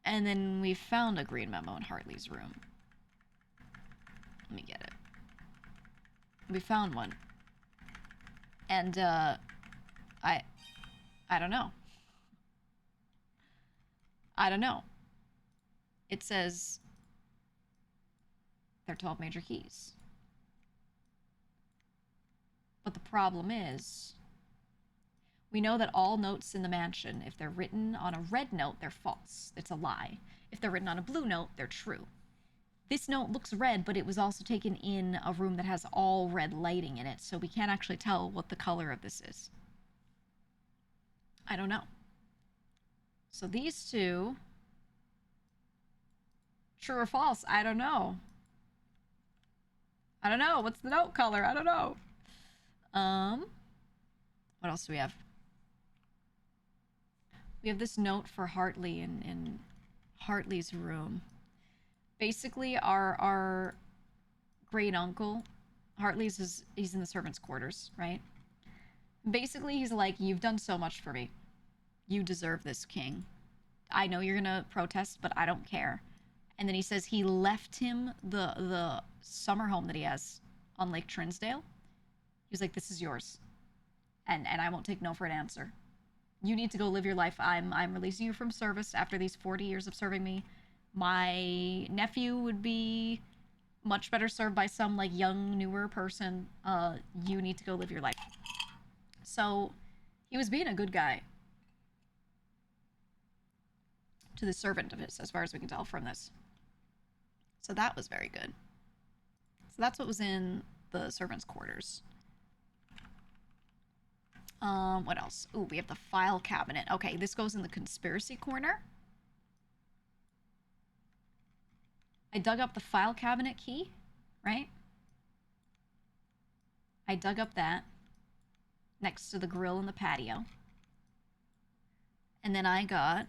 And then we found a green memo in Hartley's room. Let me get it. We found one. And, I don't know. I don't know. It says there are 12 major keys. But the problem is, we know that all notes in the mansion, if they're written on a red note, they're false. It's a lie. If they're written on a blue note, they're true. This note looks red, but it was also taken in a room that has all red lighting in it, so we can't actually tell what the color of this is. I don't know. So these 2, true or false? I don't know. I don't know. What's the note color? I don't know. What else do we have? We have this note for Hartley in Hartley's room. Basically, our great uncle, he's in the servants' quarters, right? Basically, he's like, you've done so much for me. You deserve this, king. I know you're gonna protest, but I don't care. And then he says he left him the summer home that he has on Lake Trinsdale. He was like, this is yours. And I won't take no for an answer. You need to go live your life. I'm releasing you from service after these 40 years of serving me. My nephew would be much better served by some, like, young, newer person. You need to go live your life. So, he was being a good guy. To the servant of his, as far as we can tell from this. So that was very good. So that's what was in the servants' quarters. What else? Ooh, we have the file cabinet. Okay, this goes in the conspiracy corner. I dug up the file cabinet key, right? I dug up that next to the grill in the patio. And then I got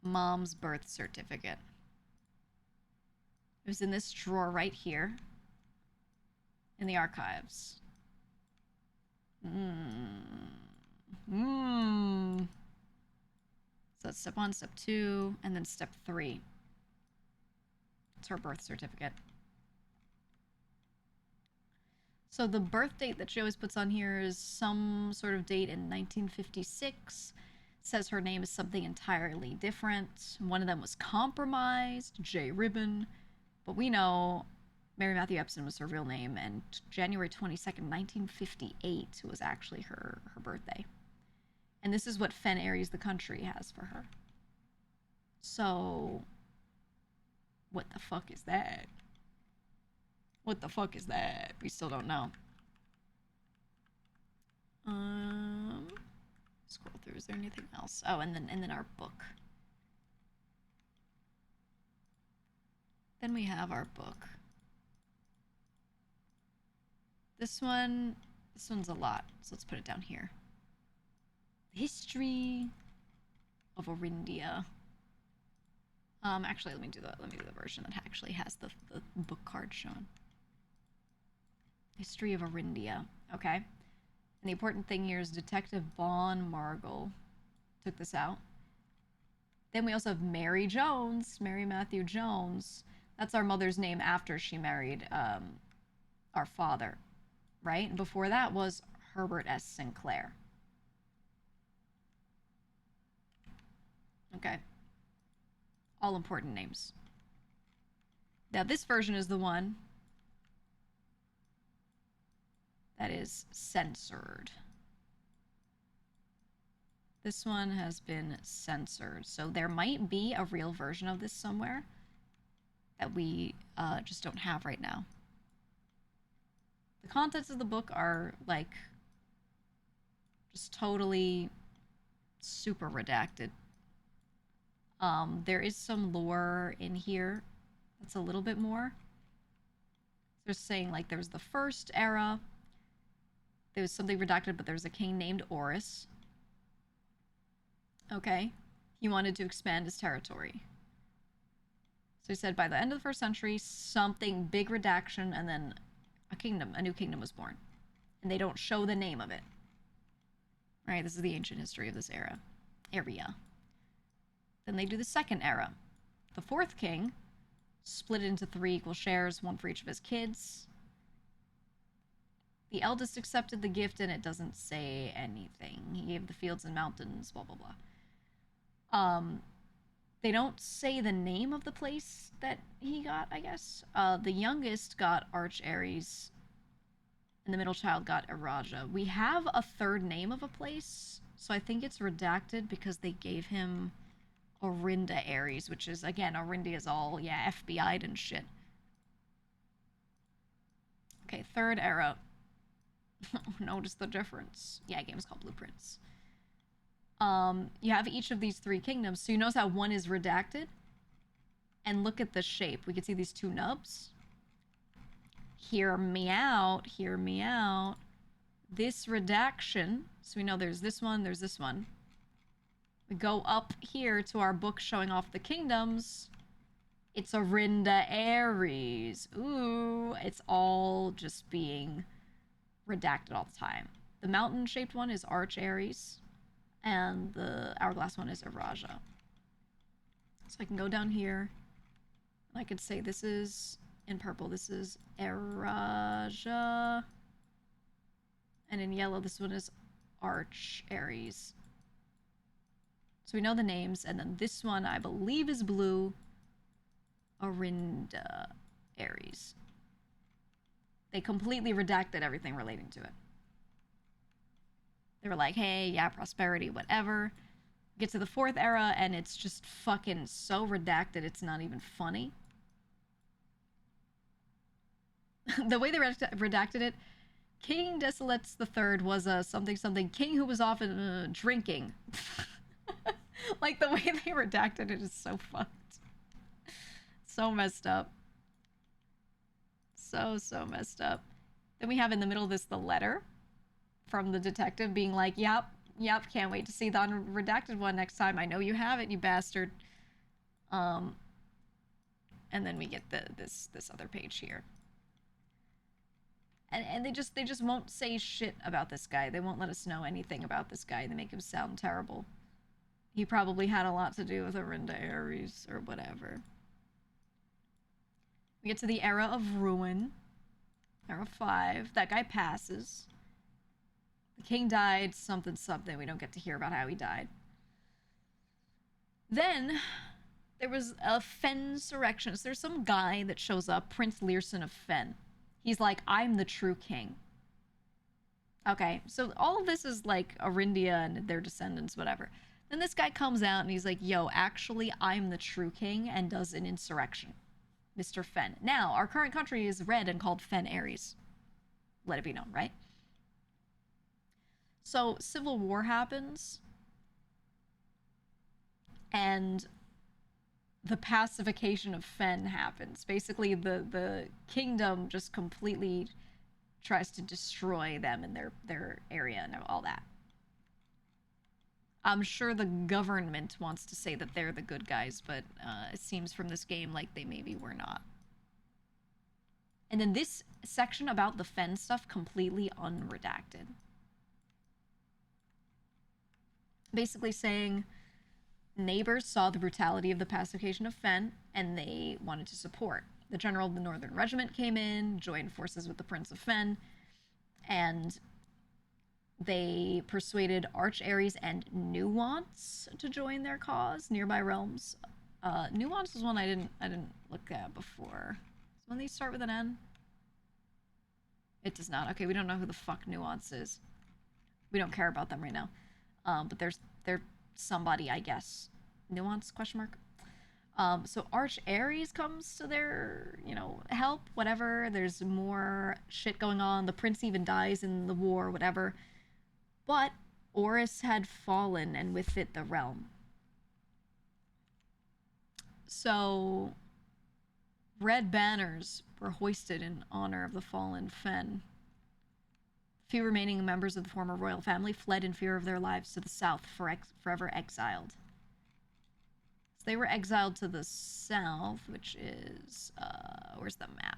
Mom's birth certificate. It was in this drawer right here in the archives. So that's step 1, step 2, and then step 3. It's her birth certificate. So the birth date that she always puts on here is some sort of date in 1956. Says her name is something entirely different. One of them was compromised, J. Ribbon. But we know Mary Matthew Epson was her real name, and January 22nd, 1958 was actually her birthday. And this is what Fen Aries the country has for her. So, what the fuck is that? What the fuck is that? We still don't know. Scroll through. Is there anything else? Oh, and then our book. Then we have our book. This one's a lot, so let's put it down here. The history of Orindia. Actually, let me do the version that actually has the book card shown. History of Orindia. Okay. And the important thing here is Detective Vaughn Margle took this out. Then we also have Mary Jones, Mary Matthew Jones. That's our mother's name after she married our father, right? And before that was Herbert S. Sinclair. Okay. All important names. Now this version is the one that is censored. This one has been censored. So there might be a real version of this somewhere that we just don't have right now. The contents of the book are like just totally super redacted. There is some lore in here that's a little bit more. They're saying like there was the first era. There was something redacted, but there was a king named Orus. Okay. He wanted to expand his territory. So he said by the end of the 1st century, something big redaction, and then a new kingdom was born. And they don't show the name of it. Right, this is the ancient history of this area. Then they do the 2nd era. The 4th king split it into 3 equal shares, 1 for each of his kids. The eldest accepted the gift, and it doesn't say anything. He gave the fields and mountains, blah, blah, blah. They don't say the name of the place that he got, I guess. The youngest got Arch Ares, and the middle child got Araja. We have a 3rd name of a place, so I think it's redacted because they gave him Orinda Ares, which is, again, Orinda is all, yeah, FBI'd and shit. Okay, 3rd era. Notice the difference. Yeah, game's called Blueprints. You have each of these 3 kingdoms, so you notice how one is redacted? And look at the shape. We can see these 2 nubs. Hear me out, hear me out. This redaction, so we know there's this one, there's this one. We go up here to our book showing off the kingdoms. It's Orinda Ares. Ooh, it's all just being redacted all the time. The mountain-shaped one is Arch Ares, and the hourglass one is Araja. So I can go down here, and I could say this is, in purple, this is Araja, and in yellow, this one is Arch Ares. So we know the names, and then this one, I believe, is blue, Orinda Ares. They completely redacted everything relating to it. They were like, hey, yeah, prosperity, whatever. Get to the 4th era, and it's just fucking so redacted, it's not even funny. The way they redacted it, King Desolates III was a something king who was often drinking. Like, the way they redacted it is so fucked. So messed up. So messed up. Then we have in the middle of this the letter from the detective being like, yep, can't wait to see the unredacted one next time. I know you have it, you bastard. And then we get this other page here. And they just won't say shit about this guy. They won't let us know anything about this guy. They make him sound terrible. He probably had a lot to do with Orinda Ares or whatever. We get to the era of ruin. Era 5. That guy passes. The king died, something. We don't get to hear about how he died. Then there was a Fen-surrection. So there's some guy that shows up, Prince Learson of Fen. He's like, I'm the true king. Okay, so all of this is like Orindia and their descendants, whatever. Then this guy comes out and he's like, yo, actually, I'm the true king, and does an insurrection. Mr. Fen. Now, our current country is red and called Fen Ares. Let it be known, right? So, civil war happens. And the pacification of Fen happens. Basically, the kingdom just completely tries to destroy them and their area and all that. I'm sure the government wants to say that they're the good guys, but it seems from this game like they maybe were not. And then this section about the Fen stuff, completely unredacted. Basically saying neighbors saw the brutality of the pacification of Fen, and they wanted to support. The general of the Northern Regiment came in, joined forces with the Prince of Fen, and they persuaded Arch Ares and Nuance to join their cause. Nearby realms. Nuance is one I didn't look at before. Does one of these start with an N? It does not. Okay, we don't know who the fuck Nuance is. We don't care about them right now. But they're somebody, I guess. Nuance, question mark. So Arch Ares comes to their, help, whatever. There's more shit going on. The prince even dies in the war, whatever. But Oris had fallen, and with it the realm. So red banners were hoisted in honor of the fallen Fen. Few remaining members of the former royal family fled in fear of their lives to the south, forever exiled. So they were exiled to the south, which is, where's the map?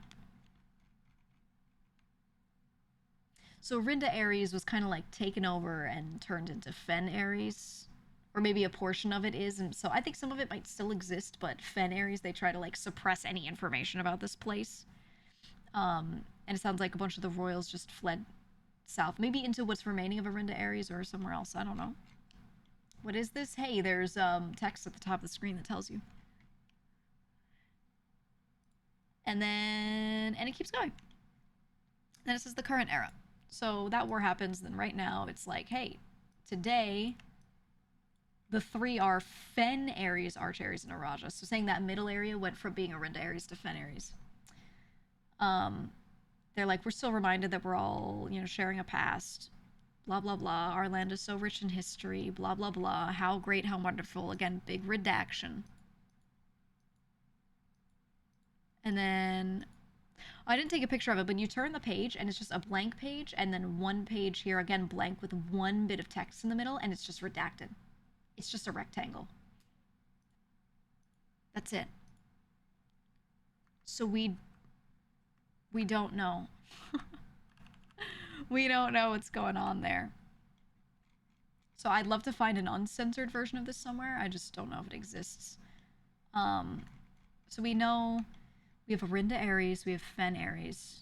So Rinda Ares was kind of like taken over and turned into Fen Ares. Or maybe a portion of it is. And so I think some of it might still exist, but Fen Ares, they try to like suppress any information about this place. And it sounds like a bunch of the royals just fled south. Maybe into what's remaining of Arinda Ares or somewhere else. I don't know. What is this? Hey, there's text at the top of the screen that tells you. And it keeps going. Then it says the current era. So that war happens, then right now it's like, hey, today the three are Fen Ares, Arch Ares, and Araja. So saying that middle area went from being Arinda Ares to Fen Ares. They're like, we're still reminded that we're all, sharing a past. Blah, blah, blah. Our land is so rich in history. Blah, blah, blah. How great, how wonderful. Again, big redaction. And then I didn't take a picture of it, but you turn the page and it's just a blank page, and then one page here, again, blank with one bit of text in the middle, and it's just redacted. It's just a rectangle. That's it. So we don't know. We don't know what's going on there. So I'd love to find an uncensored version of this somewhere. I just don't know if it exists. So we know we have Arinda Ares, we have Fen Ares,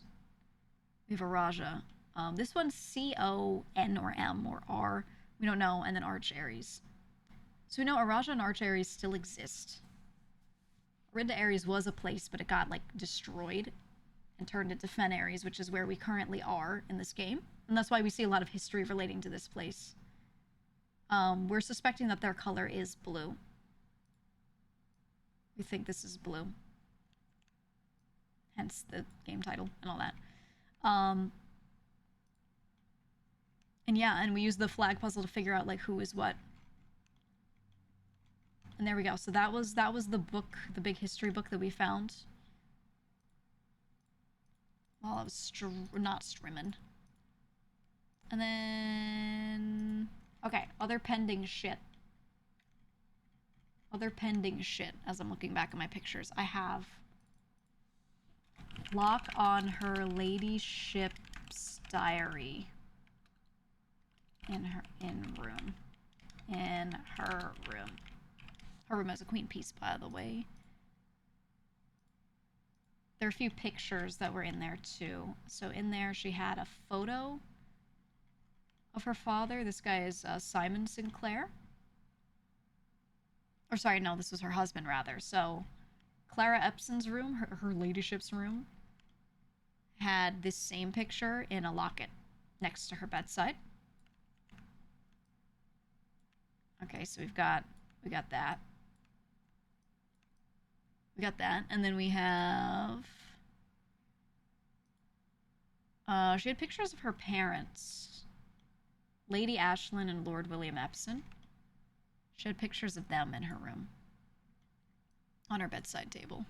we have Araja. This one's C-O-N or M or R. We don't know. And then Arch Ares. So we know Araja and Arch Ares still exist. Arinda Ares was a place, but it got, destroyed and turned into Fen Ares, which is where we currently are in this game. And that's why we see a lot of history relating to this place. We're suspecting that their color is blue. We think this is blue. Hence the game title and all that. And yeah, and we use the flag puzzle to figure out, who is what. And there we go. So that was the book, the big history book that we found. While I was not streaming. And then... Okay, other pending shit. Other pending shit, as I'm looking back at my pictures. I have... Lock on her ladyship's diary. In her room. In her room. Her room has a queen piece, by the way. There are a few pictures that were in there, too. So in there, she had a photo of her father. This guy is Simon Sinclair. Or sorry, no, this was her husband, rather. So Clara Epson's room, her ladyship's room, had this same picture in a locket next to her bedside. Okay, so we got that. We got that, and then we have... she had pictures of her parents. Lady Ashlyn and Lord William Epson. She had pictures of them in her room. on her bedside table.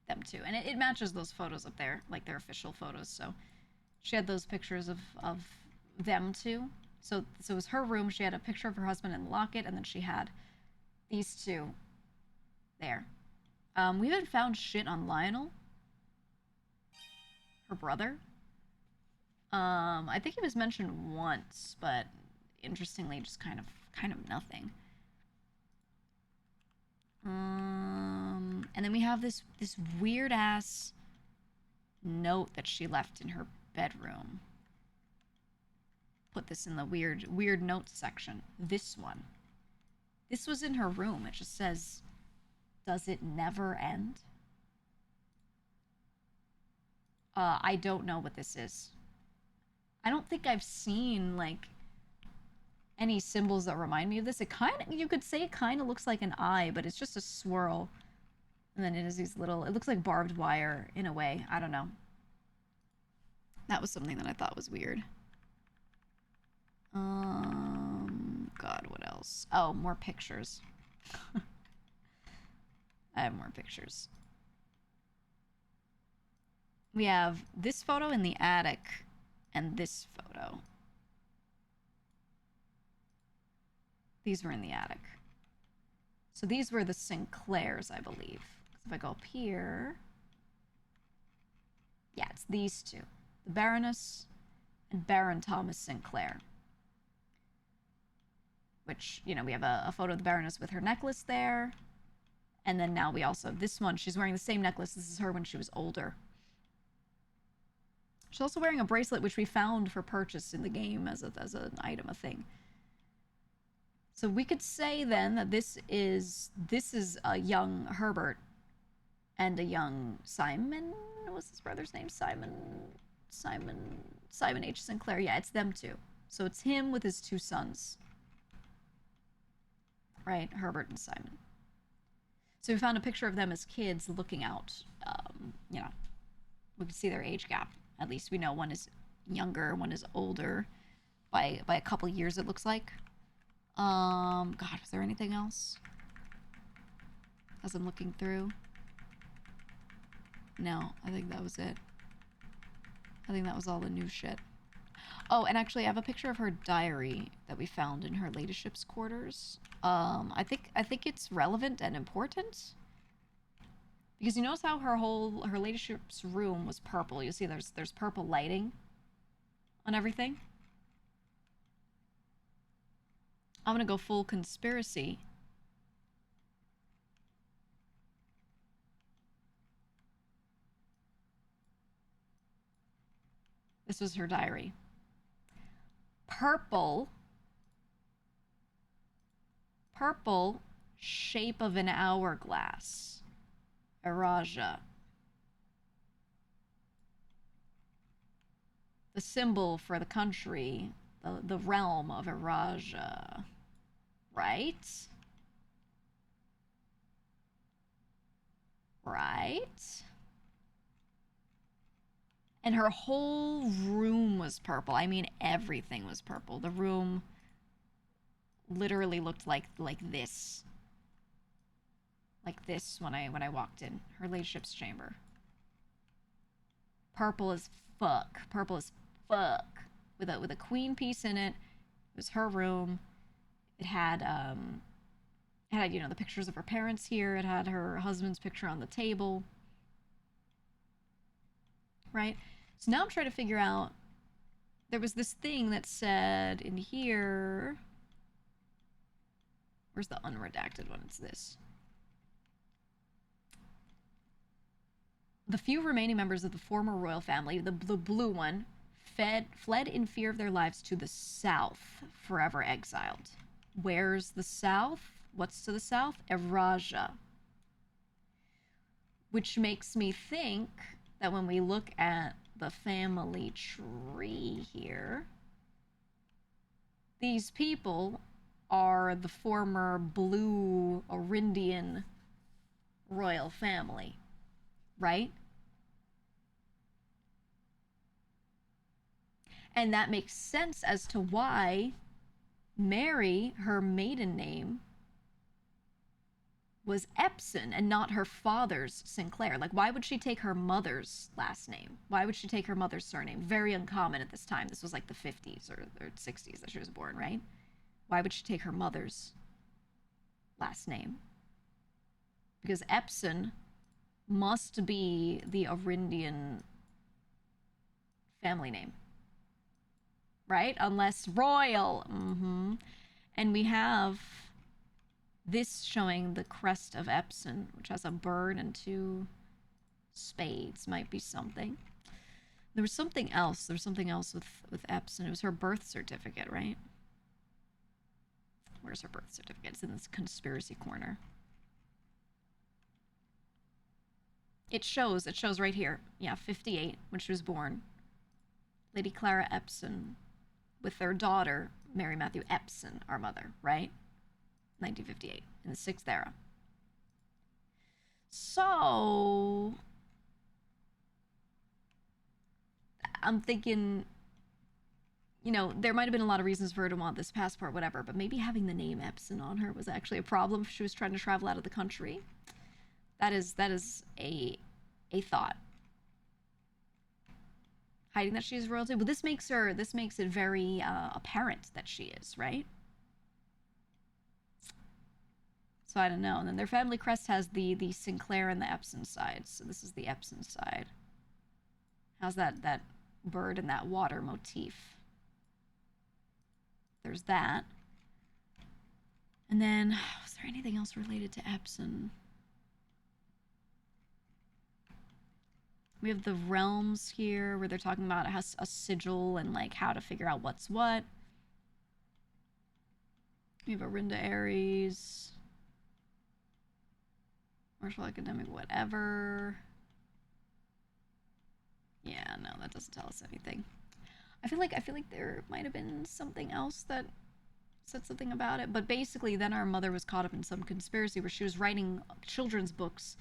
Them too. And it matches those photos up there, like their official photos. So she had those pictures of them too. So it was her room. She had a picture of her husband in the locket, and then she had these two there. We haven't found shit on Lionel, her brother. I think he was mentioned once, but interestingly, just kind of nothing. And then we have this weird ass note that she left in her bedroom. Put this in the weird notes section. This one. This was in her room. It just says, "Does it never end?" I don't know what this is. I don't think I've seen like any symbols that remind me of this. It kind of, you could say it kind of looks like an eye, but it's just a swirl. And then it is these little, it looks like barbed wire in a way. I don't know. That was something that I thought was weird. God, what else? Oh, more pictures. I have more pictures. We have this photo in the attic and this photo. These were in the attic. So these were the Sinclairs, I believe. If I go up here... Yeah, it's these two. The Baroness and Baron Thomas Sinclair. Which, you know, we have a photo of the Baroness with her necklace there. And then now we also have this one. She's wearing the same necklace. This is her when she was older. She's also wearing a bracelet, which we found for purchase in the game as an item, a thing. So we could say then that this is a young Herbert and a young Simon. What's his brother's name? Simon H. Sinclair. Yeah, it's them two. So it's him with his two sons. Right? Herbert and Simon. So we found a picture of them as kids looking out. You know, we can see their age gap. At least we know one is younger, one is older by a couple years, it looks like. God, was there anything else? As I'm looking through. No, I think that was it. I think that was all the new shit. Oh, and actually I have a picture of her diary that we found in her ladyship's quarters. I think it's relevant and important. Because you notice how her ladyship's room was purple. You see there's purple lighting on everything. I'm gonna go full conspiracy. This was her diary. Purple, shape of an hourglass. Araja. The symbol for the country, the realm of Araja. Right? Right? And her whole room was purple. I mean, everything was purple. The room literally looked like this. Like this when I walked in. Her ladyship's chamber. Purple as fuck. Purple as fuck. With a queen piece in it. It was her room. It had you know, the pictures of her parents here. It had her husband's picture on the table. Right? So now I'm trying to figure out, there was this thing that said in here, where's the unredacted one? It's this. The few remaining members of the former royal family, the blue one, fled in fear of their lives to the south, forever exiled. Where's the south? What's to the south? Eraja. Which makes me think that when we look at the family tree here, these people are the former blue Orindian royal family, right? And that makes sense as to why Mary, her maiden name, was Epson and not her father's Sinclair. Like, why would she take her mother's last name? Why would she take her mother's surname? Very uncommon at this time. This was like the 50s or 60s that she was born, right? Why would she take her mother's last name? Because Epson must be the Arindian family name, right? Unless royal. And we have this showing the crest of Epson, which has a bird and two spades. Might be something. There was something else. There was something else with Epson. It was her birth certificate, right? Where's her birth certificate? It's in this conspiracy corner. It shows right here. Yeah, 58, when she was born. Lady Clara Epson with their daughter, Mary Matthew Epson, our mother, right? 1958, in the 6th era. So, I'm thinking, you know, there might have been a lot of reasons for her to want this passport, whatever, but maybe having the name Epson on her was actually a problem if she was trying to travel out of the country. That is a thought. Hiding that she is royalty, but this makes it very apparent that she is, right? So I don't know. And then their family crest has the Sinclair and the Epson side. So this is the Epson side. How's that bird and that water motif? There's that. And then, was there anything else related to Epson? We have the realms here where they're talking about it has a sigil and like how to figure out what's what. We have Arinda Aries. Martial academic, whatever. Yeah, no, that doesn't tell us anything. I feel like there might have been something else that said something about it, but basically then our mother was caught up in some conspiracy where she was writing children's books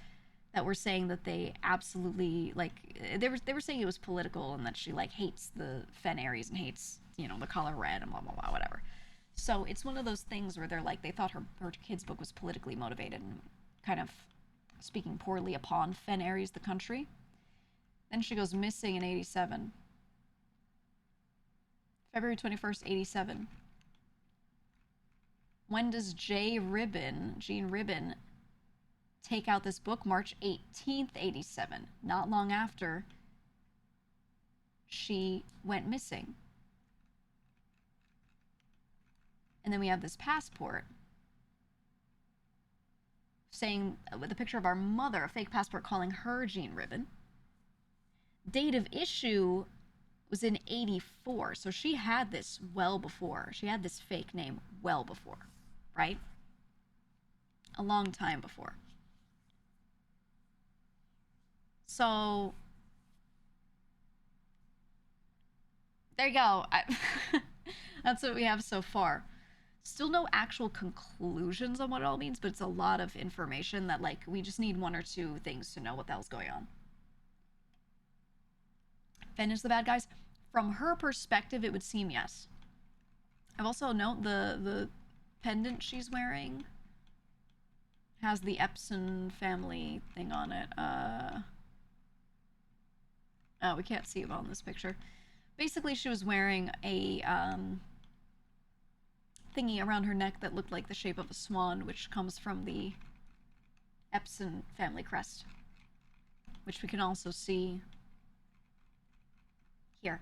that were saying that they absolutely like they were saying it was political and that she like hates the Fen Aries and hates, you know, the color red and blah blah blah whatever. So it's one of those things where they're like they thought her kid's book was politically motivated and kind of speaking poorly upon Fen Aries, the country. Then she goes missing in 87. February 21st, 87. When does Jean Ribbon, take out this book? March 18th, 87. Not long after she went missing. And then we have this passport saying, with a picture of our mother, a fake passport calling her Jean Ribbon. Date of issue was in 84, so she had this well before. She had this fake name well before, right? A long time before. So, there you go. That's what we have so far. Still no actual conclusions on what it all means, but it's a lot of information that, like, we just need one or two things to know what the hell's going on. Fen is the bad guys. From her perspective, it would seem yes. I've also noted the pendant she's wearing has the Epson family thing on it. Oh, we can't see it well in this picture. Basically, she was wearing a thingy around her neck that looked like the shape of a swan, which comes from the Epson family crest, which we can also see here.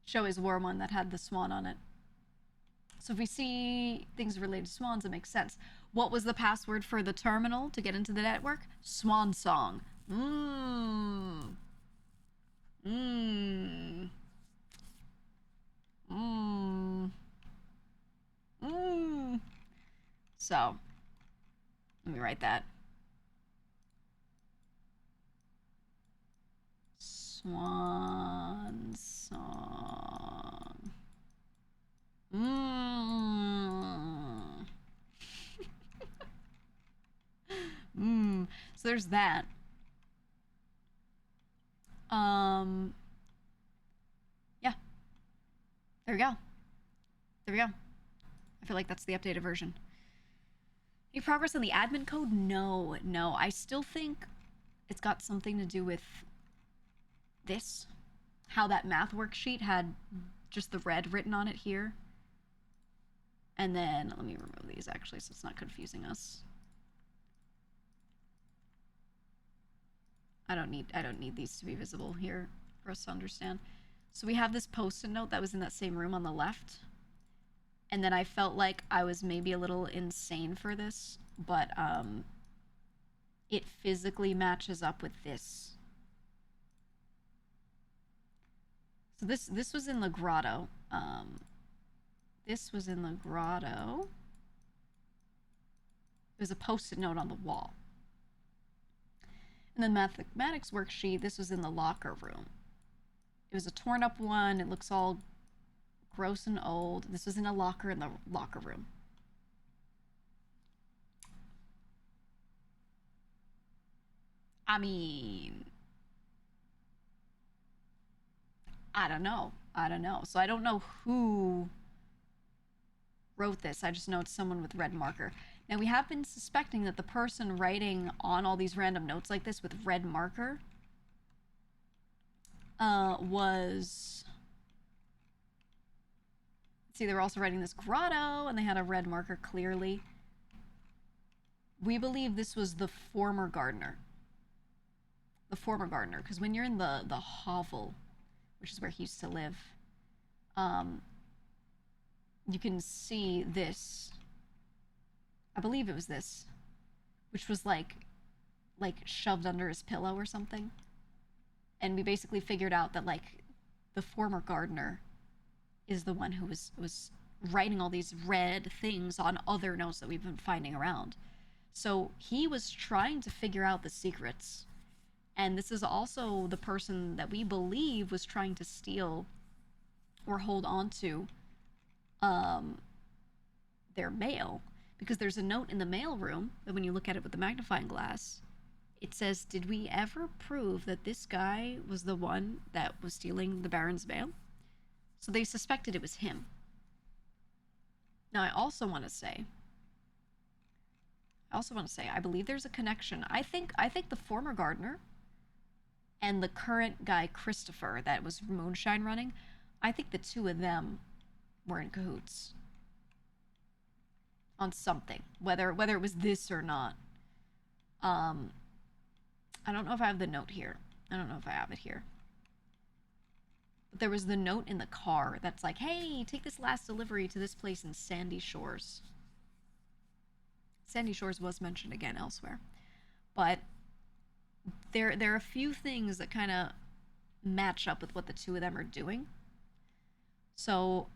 She always wore one that had the swan on it. So if we see things related to swans, it makes sense. What was the password for the terminal to get into the network? Swan song. Mmm. Mmm. Mmm. Mmm. So, let me write that. Swan song. Mmm. Mmm. So there's that. Yeah. There we go. There we go. I feel like that's the updated version. Any progress on the admin code? No, no. I still think it's got something to do with this. How that math worksheet had just the red written on it here. And then, let me remove these actually so it's not confusing us. I don't need these to be visible here for us to understand. So we have this post-it note that was in that same room on the left. And then I felt like I was maybe a little insane for this, but it physically matches up with this. So this was in the grotto. This was in the grotto. It was a post-it note on the wall. And then mathematics worksheet, this was in the locker room. It was a torn up one. It looks all gross and old. This was in a locker in the locker room. I mean, I don't know. I don't know. So I don't know who wrote this. I just know it's someone with red marker. Now we have been suspecting that the person writing on all these random notes like this with red marker was... See, they were also writing this grotto and they had a red marker clearly. We believe this was the former gardener. The former gardener, because when you're in the hovel, which is where he used to live, you can see this. I believe it was this, which was like shoved under his pillow or something. And we basically figured out that like the former gardener is the one who was writing all these red things on other notes that we've been finding around. So he was trying to figure out the secrets. And this is also the person that we believe was trying to steal or hold on to their mail. Because there's a note in the mail room that when you look at it with the magnifying glass, it says, did we ever prove that this guy was the one that was stealing the Baron's mail? So they suspected it was him. Now I also want to say, I believe there's a connection. I think the former gardener and the current guy, Christopher, that was moonshine running, I think the two of them were in cahoots on something, whether it was this or not. I don't know if I have the note here. I don't know if I have it here. But there was the note in the car that's like, hey, take this last delivery to this place in Sandy Shores. Sandy Shores was mentioned again elsewhere. But there are a few things that kind of match up with what the two of them are doing. So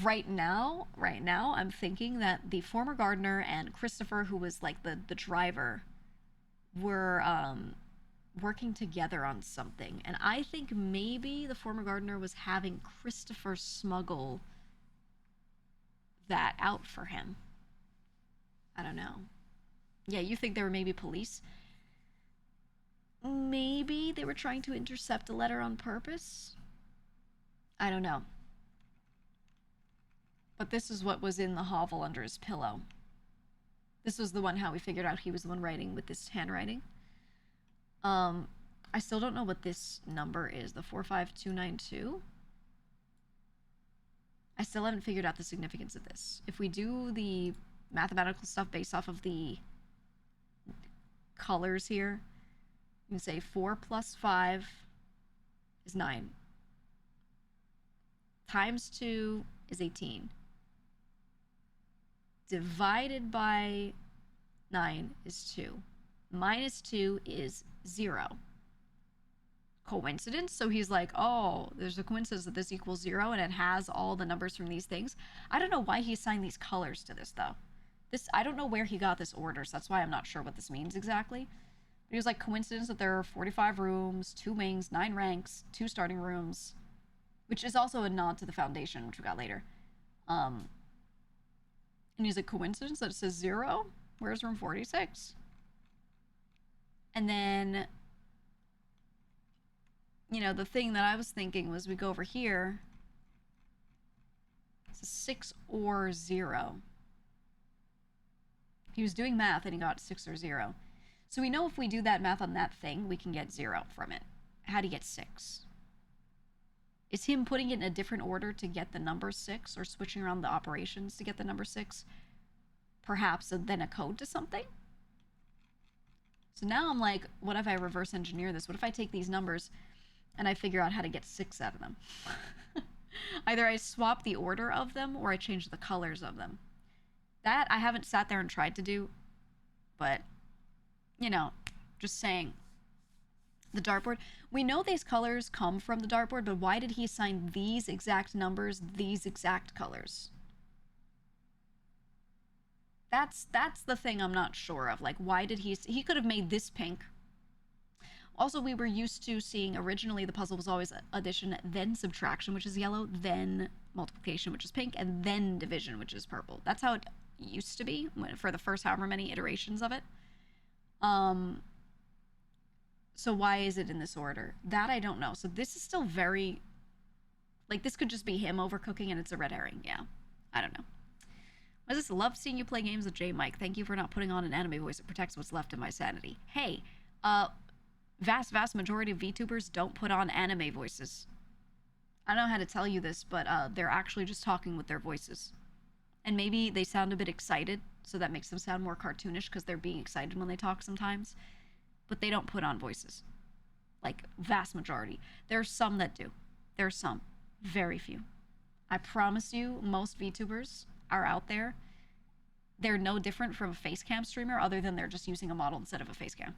right now, I'm thinking that the former gardener and Christopher, who was like the driver, were working together on something. And I think maybe the former gardener was having Christopher smuggle that out for him. I don't know. Yeah, you think they were maybe police? Maybe they were trying to intercept a letter on purpose? I don't know. But this is what was in the hovel under his pillow. This was the one how we figured out he was the one writing with this handwriting. I still don't know what this number is, the 45292. I still haven't figured out the significance of this. If we do the mathematical stuff based off of the colors here, you can say 4 plus 5 is 9. Times 2 is 18. Divided by 9 is 2. Minus 2 is 0. Coincidence? So he's like, oh, there's a coincidence that this equals 0 and it has all the numbers from these things. I don't know why he assigned these colors to this, though. I don't know where he got this order, so that's why I'm not sure what this means exactly. But he was like, coincidence that there are 45 rooms, 2 wings, 9 ranks, 2 starting rooms, which is also a nod to the Foundation, which we got later. And he's like, coincidence that it says 0? Where's room 46? And then, you know, the thing that I was thinking was we go over here. It's a 6 or 0. He was doing math and he got 6 or 0. So we know if we do that math on that thing, we can get 0 from it. How'd he get 6? Is him putting it in a different order to get the number 6 or switching around the operations to get the number 6 perhaps then a code to something? So now I'm like, what if I reverse engineer this? What if I take these numbers and I figure out how to get 6 out of them? Either I swap the order of them or I change the colors of them. That I haven't sat there and tried to do, but, you know, just saying. The dartboard. We know these colors come from the dartboard, but why did he assign these exact numbers, these exact colors? That's the thing I'm not sure of. Like, why did he could have made this pink. Also, we were used to seeing originally the puzzle was always addition, then subtraction, which is yellow, then multiplication, which is pink, and then division, which is purple. That's how it used to be for the first however many iterations of it. So why is it in this order? That I don't know. So this is still very, like, this could just be him overcooking and it's a red herring. Yeah, I don't know. I just love seeing you play games with J Mike. Thank you for not putting on an anime voice. It protects what's left of my sanity. Hey, vast majority of VTubers don't put on anime voices. I don't know how to tell you this, but they're actually just talking with their voices. And maybe they sound a bit excited, so that makes them sound more cartoonish because they're being excited when they talk sometimes. But they don't put on voices. Like, vast majority. There's some that do. There's some. Very few. I promise you, most VTubers are out there. They're no different from a face cam streamer other than they're just using a model instead of a face cam.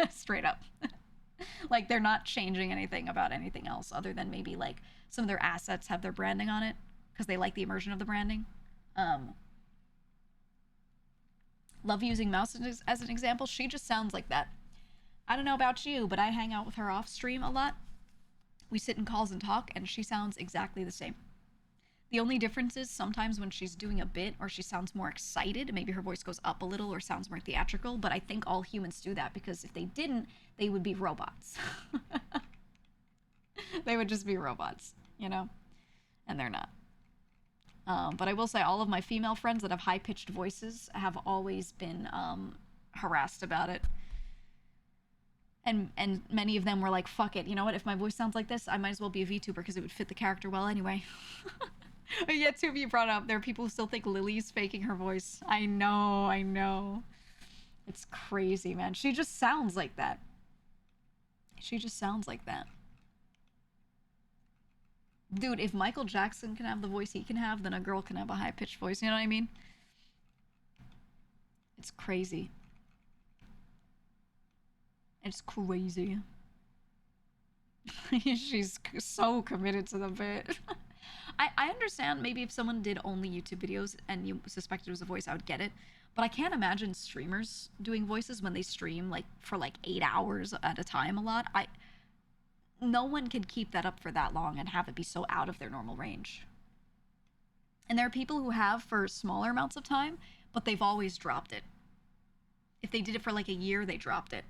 Straight up. Like, they're not changing anything about anything else other than maybe, like, some of their assets have their branding on it because they like the immersion of the branding. Love using Mouse as an example. She just sounds like that. I don't know about you, but I hang out with her off stream a lot. We sit in calls and talk, and she sounds exactly the same. The only difference is sometimes when she's doing a bit or she sounds more excited, maybe her voice goes up a little or sounds more theatrical, but I think all humans do that because if they didn't, they would be robots. They would just be robots, you know? And they're not. But I will say all of my female friends that have high-pitched voices have always been harassed about it. And many of them were like, fuck it, you know what? If my voice sounds like this, I might as well be a VTuber because it would fit the character well anyway. But yet, two of you brought up, there are people who still think Lily's faking her voice. I know. It's crazy, man. She just sounds like that. She just sounds like that. Dude, if Michael Jackson can have the voice he can have, then a girl can have a high-pitched voice. You know what I mean? It's crazy. It's crazy. She's so committed to the bit. I understand maybe if someone did only YouTube videos and you suspected it was a voice, I would get it. But I can't imagine streamers doing voices when they stream like for like 8 hours at a time a lot. No one can keep that up for that long and have it be so out of their normal range. And there are people who have for smaller amounts of time, but they've always dropped it. If they did it for like a year, they dropped it.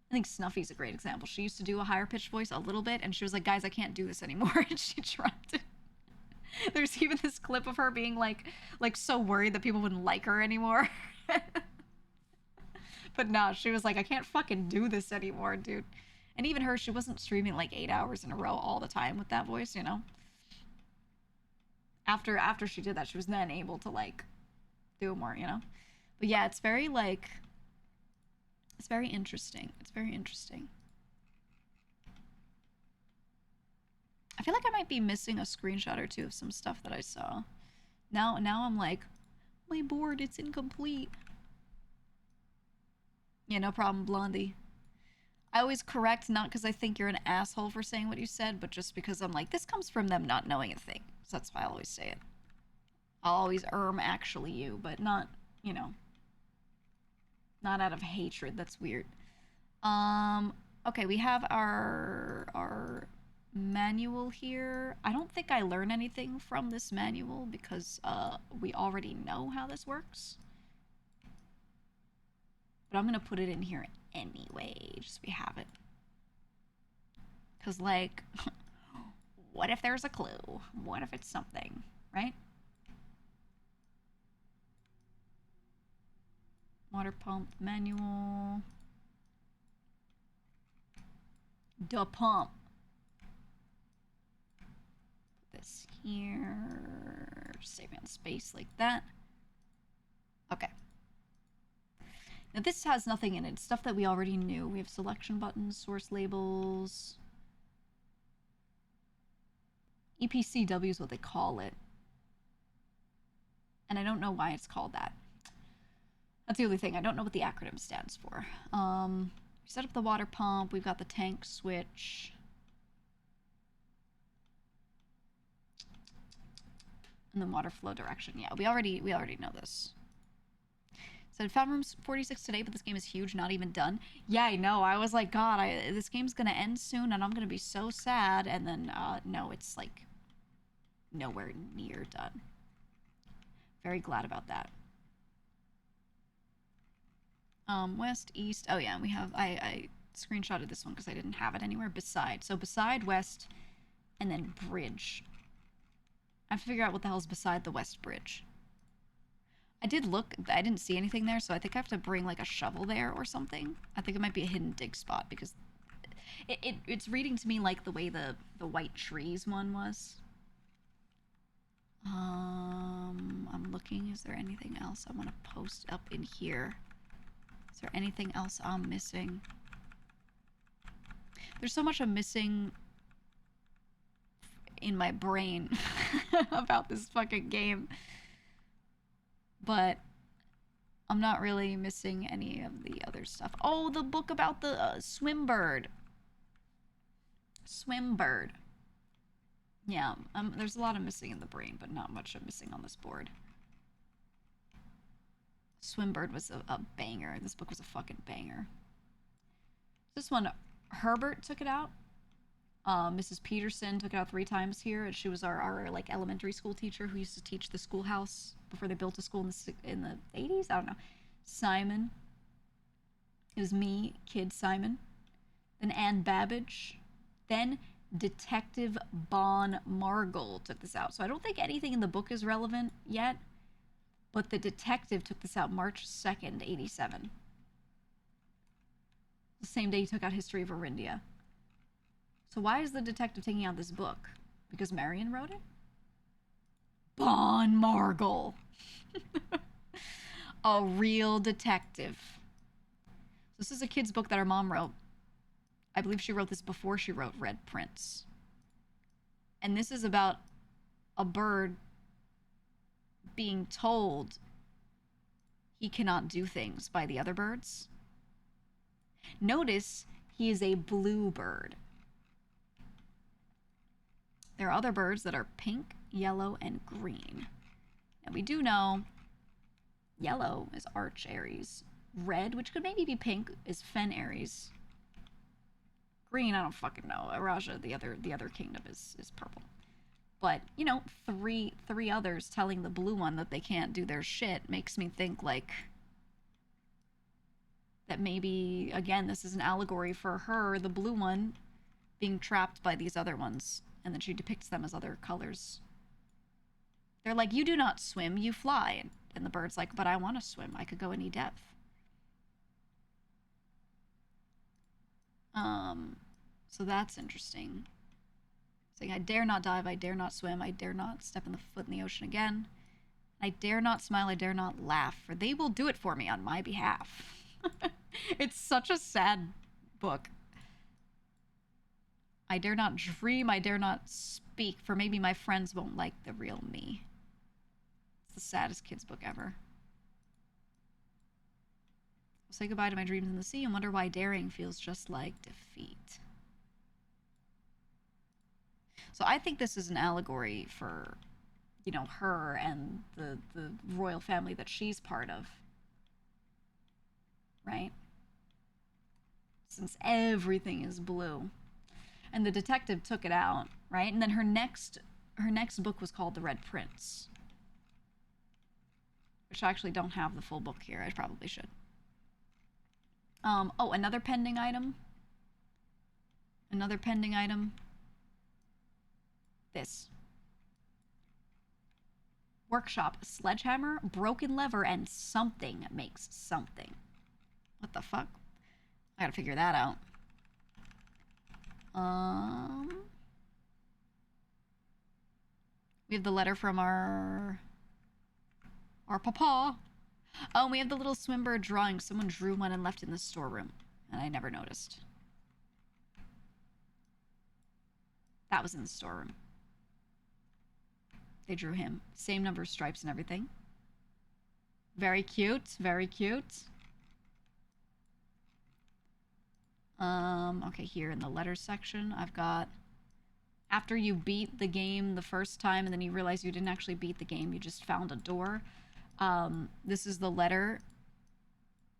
I think Snuffy's a great example. She used to do a higher pitched voice a little bit, and she was like, guys, I can't do this anymore, and she dropped it. There's even this clip of her being like so worried that people wouldn't like her anymore. But no, she was like, I can't fucking do this anymore, dude. And even her, she wasn't streaming like 8 hours in a row all the time with that voice, you know? After she did that, she was then able to like do more, you know? But yeah, it's very like, it's very interesting. It's very interesting. I feel like I might be missing a screenshot or two of some stuff that I saw. Now I'm like, my board, it's incomplete. Yeah, no problem, Blondie. I always correct, not because I think you're an asshole for saying what you said, but just because I'm like, this comes from them not knowing a thing. So that's why I always say it. I'll always actually you, but not, you know, not out of hatred. That's weird. Okay, we have our manual here. I don't think I learn anything from this manual because we already know how this works. But I'm gonna put it in here anyway, just so we have it. Cause like, what if there's a clue? What if it's something, right? Water pump manual. The pump. Put this here. Save me on space like that. Okay. Now this has nothing in it. It's stuff that we already knew. We have selection buttons, source labels. EPCW is what they call it. And I don't know why it's called that. That's the only thing. I don't know what the acronym stands for. We set up the water pump. We've got the tank switch. And then water flow direction. Yeah, we already know this. Said found room 46 today, but this game is huge, not even done. Yeah, I know. I was like, God, this game's gonna end soon, and I'm gonna be so sad. And then, no, it's like nowhere near done. Very glad about that. West, east. Oh yeah, we have. I screenshotted this one because I didn't have it anywhere. Beside. So beside, west, and then bridge. I have to figure out what the hell's beside the west bridge. I did look, I didn't see anything there, so I think I have to bring like a shovel there or something. I think it might be a hidden dig spot because it's reading to me like the way the white trees one was. I'm looking, is there anything else I want to post up in here? Is there anything else I'm missing? There's so much I'm missing in my brain about this fucking game. But I'm not really missing any of the other stuff. Oh, the book about the swim bird. Swim bird. Yeah, there's a lot of missing in the brain, but not much of missing on this board. Swim bird was a banger. This book was a fucking banger. This one, Herbert took it out. Mrs. Peterson took it out 3 times here. She was our like elementary school teacher who used to teach the schoolhouse before they built a school in the 80s. I don't know. Simon. It was me, kid Simon. Then Anne Babbage. Then Detective Bon Margle took this out. So I don't think anything in the book is relevant yet. But the detective took this out March 2nd, 87. The same day he took out History of Orindia. So why is the detective taking out this book? Because Marion wrote it? Bon Margle. A real detective. This is a kid's book that our mom wrote. I believe she wrote this before she wrote Red Prince. And this is about a bird being told he cannot do things by the other birds. Notice he is a blue bird. There are other birds that are pink, yellow, and green. And we do know yellow is Arch Aries. Red, which could maybe be pink, is Fen Aries. Green, I don't fucking know. Araja, the other kingdom, is purple. But, you know, three others telling the blue one that they can't do their shit makes me think, like, that maybe, again, this is an allegory for her, the blue one, being trapped by these other ones. And then she depicts them as other colors. They're like, you do not swim, you fly. And the bird's like, but I want to swim. I could go any depth. So that's interesting. Saying, I dare not dive, I dare not swim, I dare not step foot in the ocean again. I dare not smile, I dare not laugh, for they will do it for me on my behalf. It's such a sad book. I dare not dream, I dare not speak, for maybe my friends won't like the real me. It's the saddest kids book ever. I'll say goodbye to my dreams in the sea and wonder why daring feels just like defeat. So I think this is an allegory for, you know, her and the royal family that she's part of. Right? Since everything is blue. And the detective took it out, right? And then her next book was called The Red Prince. Which I actually don't have the full book here. I probably should. Oh, another pending item. Another pending item. This. Workshop, sledgehammer, broken lever, and something makes something. What the fuck? I gotta figure that out. We have the letter from our papa. Oh, and we have the little Swinburne drawing. Someone drew one and left in the storeroom, and I never noticed. That was in the storeroom. They drew him. Same number of stripes and everything. Very cute. Very cute. Okay, here in the letters section, I've got... After you beat the game the first time and then you realize you didn't actually beat the game, you just found a door. This is the letter.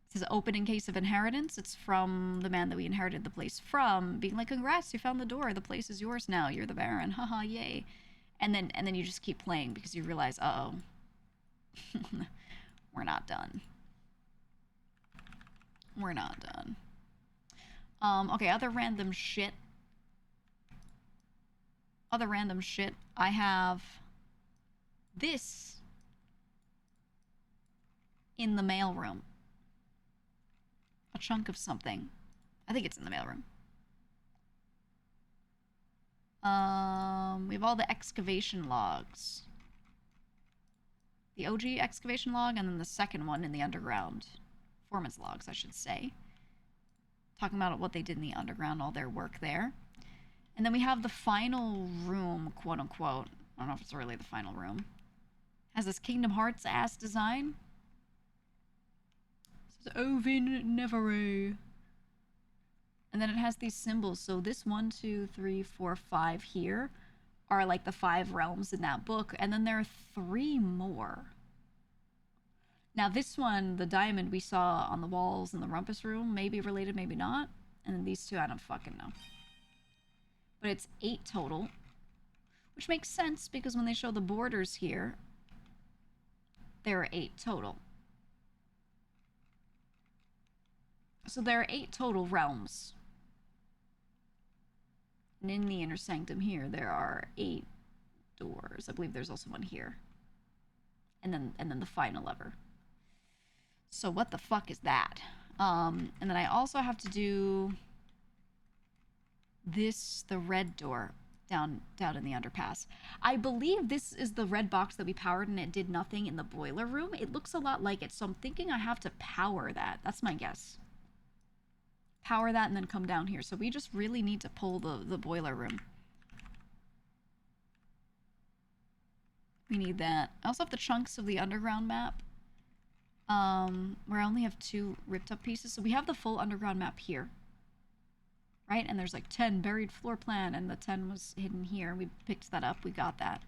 It says, open in case of inheritance. It's from the man that we inherited the place from, being like, congrats, you found the door. The place is yours now. You're the Baron. Haha, yay. And then you just keep playing because you realize, uh-oh. We're not done. We're not done. Okay, other random shit. Other random shit. I have this in the mailroom. A chunk of something. I think it's in the mailroom. We have all the excavation logs. The OG excavation log and then the second one in the underground. Foreman's logs, I should say. Talking about what they did in the underground, all their work there. And then we have the final room, quote unquote. I don't know if it's really the final room. Has this Kingdom Hearts ass design. It says Ovin Nevere. And then it has these symbols. So this 1, 2, 3, 4, 5 here are like the 5 realms in that book. And then there are 3 more. Now this one, the diamond we saw on the walls in the rumpus room, may be related, maybe not. And then these 2, I don't fucking know. But it's 8 total. Which makes sense because when they show the borders here, there are 8 total. So there are 8 total realms. And in the inner sanctum here, there are 8 doors. I believe there's also one here. And then the final lever. So what the fuck is that? And then I also have to do this, the red door down in the underpass. I believe this is the red box that we powered and it did nothing in the boiler room. It looks a lot like it, so I'm thinking I have to power that. That's my guess. Power that and then come down here. So we just really need to pull the boiler room. We need that. I also have the chunks of the underground map. Where I only have 2 ripped up pieces. So we have the full underground map here. Right? And there's like 10 buried floor plan and the 10 was hidden here. We picked that up. We got that.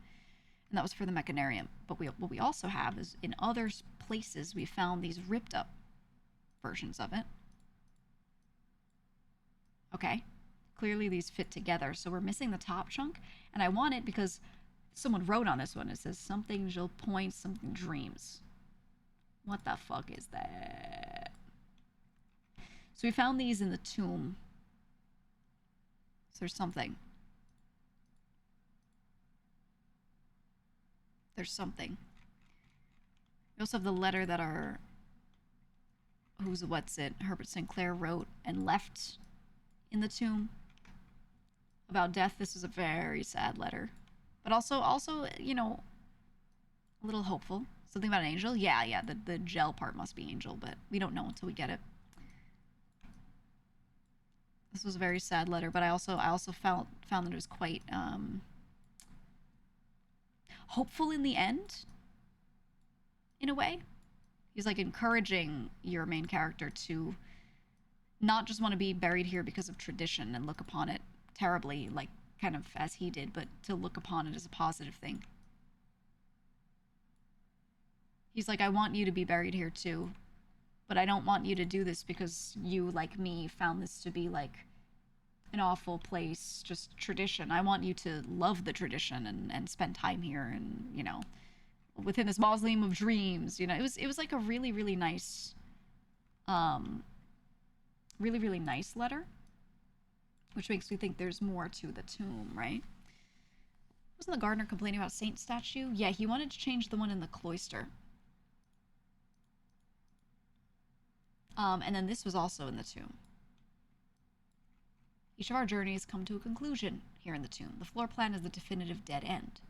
And that was for the mechanarium. But what we also have is in other places we found these ripped up versions of it. Okay. Clearly these fit together. So we're missing the top chunk. And I want it because someone wrote on this one. It says something Jill points, something dreams. What the fuck is that? So we found these in the tomb. So there's something. There's something. We also have the letter that our... Herbert Sinclair wrote and left in the tomb. About death. This is a very sad letter. But also, you know, a little hopeful. Something about an angel? Yeah, the gel part must be angel, but we don't know until we get it. This was a very sad letter, but I also found that it was quite hopeful in the end, in a way. He's like encouraging your main character to not just want to be buried here because of tradition and look upon it terribly, like kind of as he did, but to look upon it as a positive thing. He's like, I want you to be buried here too, but I don't want you to do this because you, like me, found this to be like an awful place, just tradition. I want you to love the tradition and spend time here and, you know, within this mausoleum of dreams. You know, it was like a really, really nice, really, really nice letter, which makes me think there's more to the tomb, right? Wasn't the gardener complaining about Saint statue? Yeah, he wanted to change the one in the cloister. And then this was also in the tomb. Each of our journeys come to a conclusion here in the tomb. The floor plan is the definitive dead end.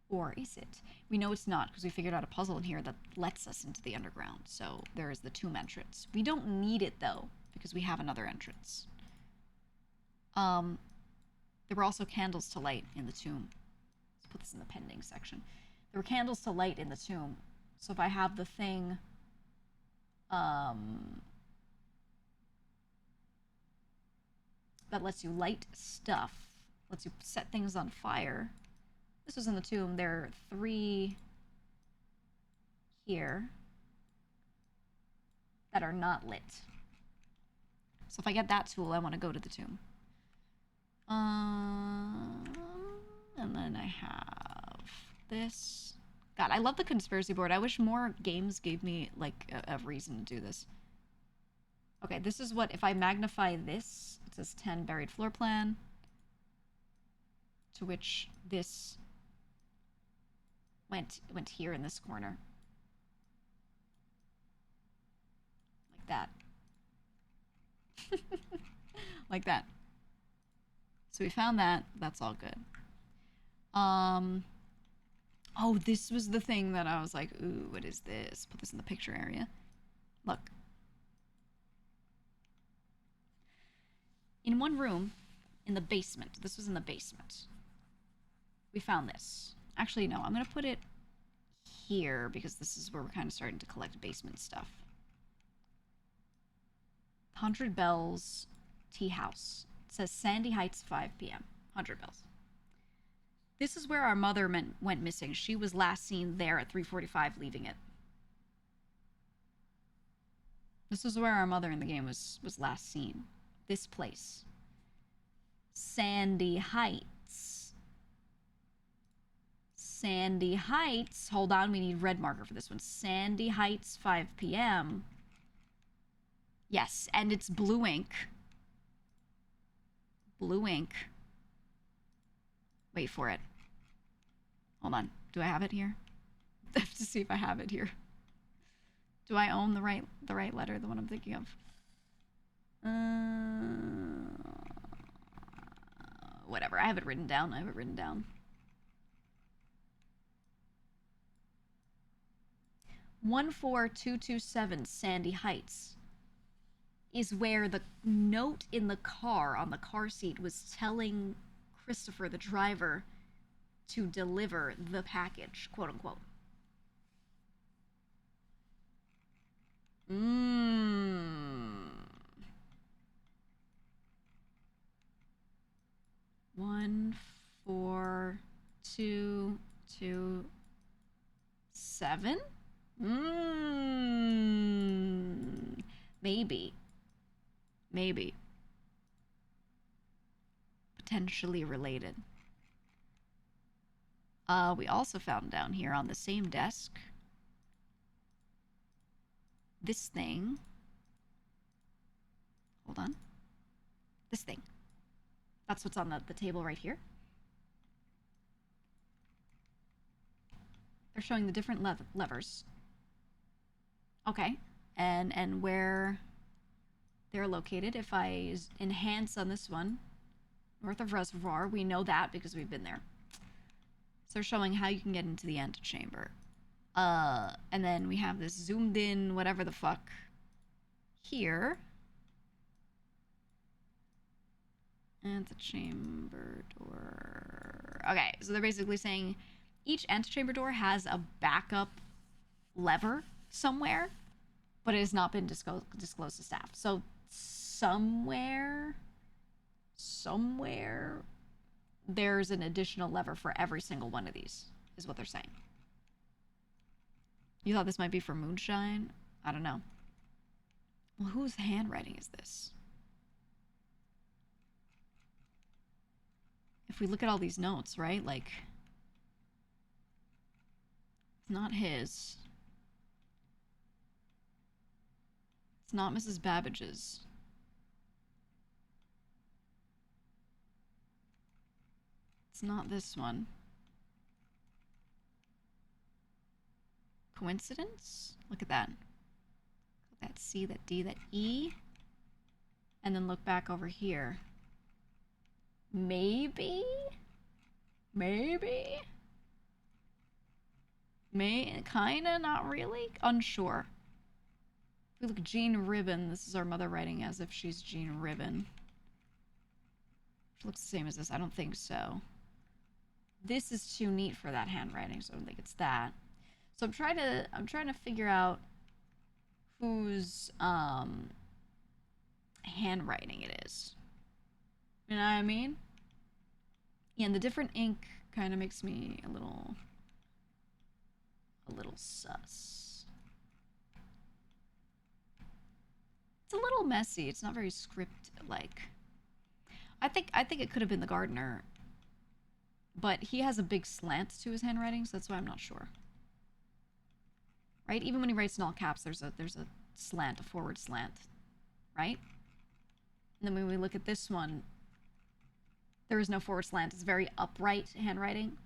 Or is it? We know it's not because we figured out a puzzle in here that lets us into the underground. So there is the tomb entrance. We don't need it though because we have another entrance. There were also candles to light in the tomb. Let's put this in the pending section. There were candles to light in the tomb. So if I have the thing, that lets you light stuff, lets you set things on fire. This was in the tomb. There are 3 here that are not lit. So if I get that tool, I want to go to the tomb. And then I have this. God, I love the conspiracy board. I wish more games gave me, like, a reason to do this. Okay, this is what, if I magnify this, it says 10 buried floor plan, to which this went here in this corner. Like that. Like that. So we found that. That's all good. Oh, this was the thing that I was like, ooh, what is this? Put this in the picture area. Look. In one room, in the basement, this was in the basement, we found this. Actually, no, I'm going to put it here because this is where we're kind of starting to collect basement stuff. 100 Bells Tea House. It says Sandy Heights, 5 p.m. 100 Bells. This is where our mother went missing. She was last seen there at 3:45, leaving it. This is where our mother in the game was last seen. This place. Sandy Heights. Sandy Heights. Hold on, we need red marker for this one. Sandy Heights, 5 p.m. Yes, and it's blue ink. Blue ink. Wait for it. Hold on. Do I have it here? I have to see if I have it here. Do I own the right letter, the one I'm thinking of? Whatever. I have it written down. 14227 Sandy Heights is where the note in the car, on the car seat, was telling Christopher, the driver, to deliver the package, quote unquote. 14227? Maybe. Potentially related. We also found down here on the same desk this thing. Hold on. This thing. That's what's on the table right here. They're showing the different levers. Okay. And where they're located. If I enhance on this one, north of Reservoir, we know that because we've been there. So they're showing how you can get into the antechamber. And then we have this zoomed in whatever the fuck here. Antechamber door. Okay, so they're basically saying each antechamber door has a backup lever somewhere, but it has not been disclosed to staff. So somewhere, there's an additional lever for every single one of these, is what they're saying. You thought this might be for moonshine? I don't know. Well, whose handwriting is this? If we look at all these notes, right? Like, it's not his. It's not Mrs. It's not this one. Coincidence? Look at that. That C, that D, that E. And then look back over here. Maybe? Maybe? Kinda, not really? Unsure. If we look at Jean Ribbon, this is our mother writing as if she's Jean Ribbon. Which looks the same as this. I don't think so. This is too neat for that handwriting, so I don't think it's that. So I'm trying to figure out whose handwriting it is. You know what I mean? Yeah, and the different ink kind of makes me a little sus. It's a little messy. It's not very script-like. I think it could have been the gardener, but he has a big slant to his handwriting, so that's why I'm not sure. Right? Even when he writes in all caps, there's a slant, a forward slant, right? And then when we look at this one, there is no forward slant. It's very upright handwriting.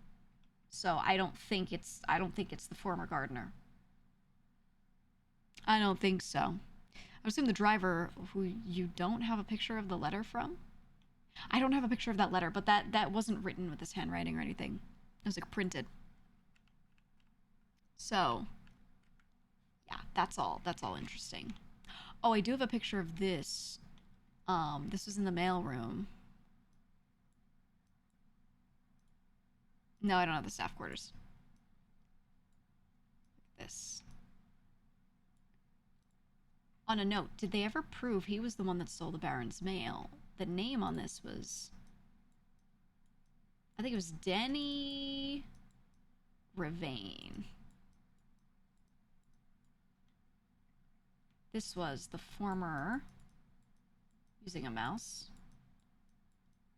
So I don't think it's the former gardener. I don't think so. I would assume the driver, who you don't have a picture of the letter from. I don't have a picture of that letter, but that wasn't written with this handwriting or anything. It was like printed. So yeah, that's all interesting. Oh, I do have a picture of this. This was in the mailroom. No, I don't have the staff quarters. Look at this. On a note, did they ever prove he was the one that stole the Baron's mail? The name on this was... I think it was Denny Ravain. This was the former... Using a mouse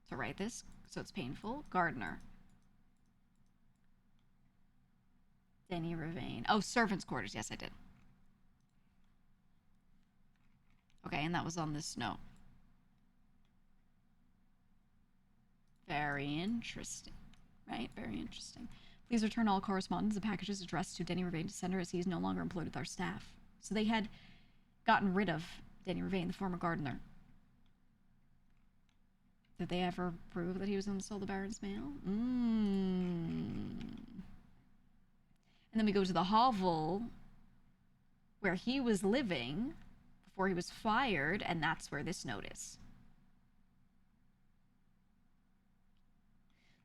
to write this, so it's painful. Gardener. Denny Ravain. Oh, servants' quarters. Yes, I did. Okay, and that was on this note. Very interesting. Right? Very interesting. Please return all correspondence and packages addressed to Denny Ravain to sender as he is no longer employed with our staff. So they had gotten rid of Denny Ravain, the former gardener. Did they ever prove that he was in the Stole the Baron's mail? And then we go to the hovel where he was living before he was fired, and that's where this note is.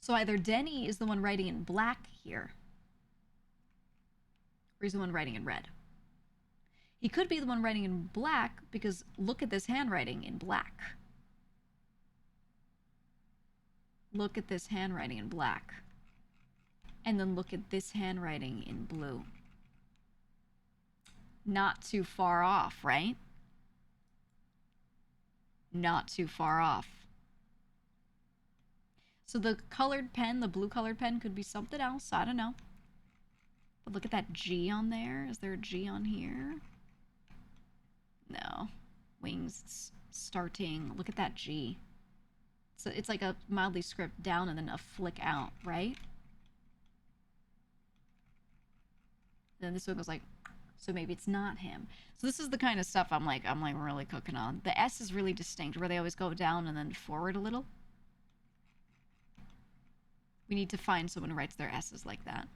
So either Denny is the one writing in black here, or he's the one writing in red. He could be the one writing in black because look at this handwriting in black. Look at this handwriting in black. And then look at this handwriting in blue. Not too far off, right? Not too far off. So the colored pen, the blue colored pen, could be something else. I don't know. But look at that G on there. Is there a G on here? No. Wings starting. Look at that G. So it's like a mildly script down and then a flick out, right? Then this one goes like, so maybe it's not him. So this is the kind of stuff I'm like really cooking on. The S is really distinct, where they always go down and then forward a little. We need to find someone who writes their S's like that.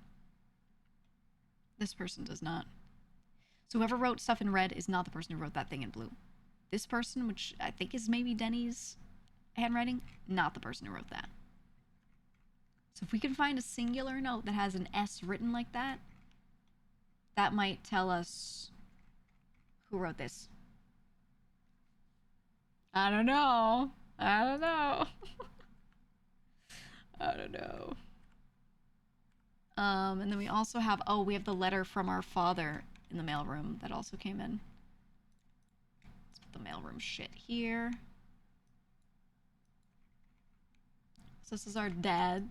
This person does not. So whoever wrote stuff in red is not the person who wrote that thing in blue. This person, which I think is maybe Denny's handwriting, not the person who wrote that. So if we can find a singular note that has an S written like that, that might tell us who wrote this. I don't know. I don't know. I don't know. And then we also have, oh, we have the letter from our father in the mailroom that also came in. Let's put the mailroom shit here. So this is our dad.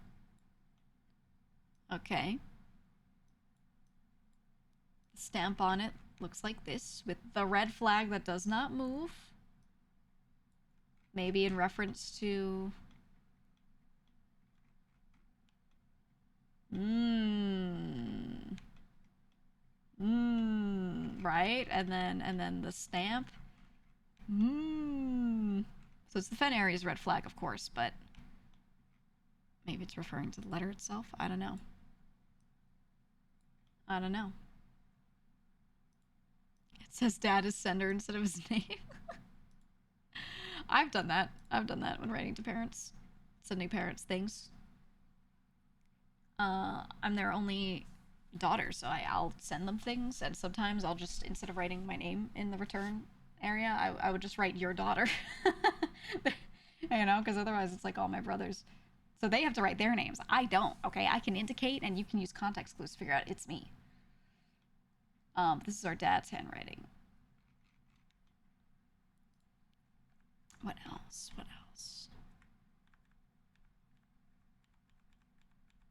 Okay. The stamp on it looks like this, with the red flag that does not move. Maybe in reference to Mmm. Mmm. Right? And then the stamp. Mmm. So it's the Fen area's red flag, of course, but maybe it's referring to the letter itself. I don't know. I don't know. It says dad is sender instead of his name. I've done that. I've done that when writing to parents, sending parents things. I'm their only daughter, so I'll send them things, and sometimes I'll just, instead of writing my name in the return area, I would just write your daughter. You know, because otherwise it's like all my brothers. So they have to write their names. I don't, okay? I can indicate, and you can use context clues to figure out it's me. This is our dad's handwriting. What else? What else?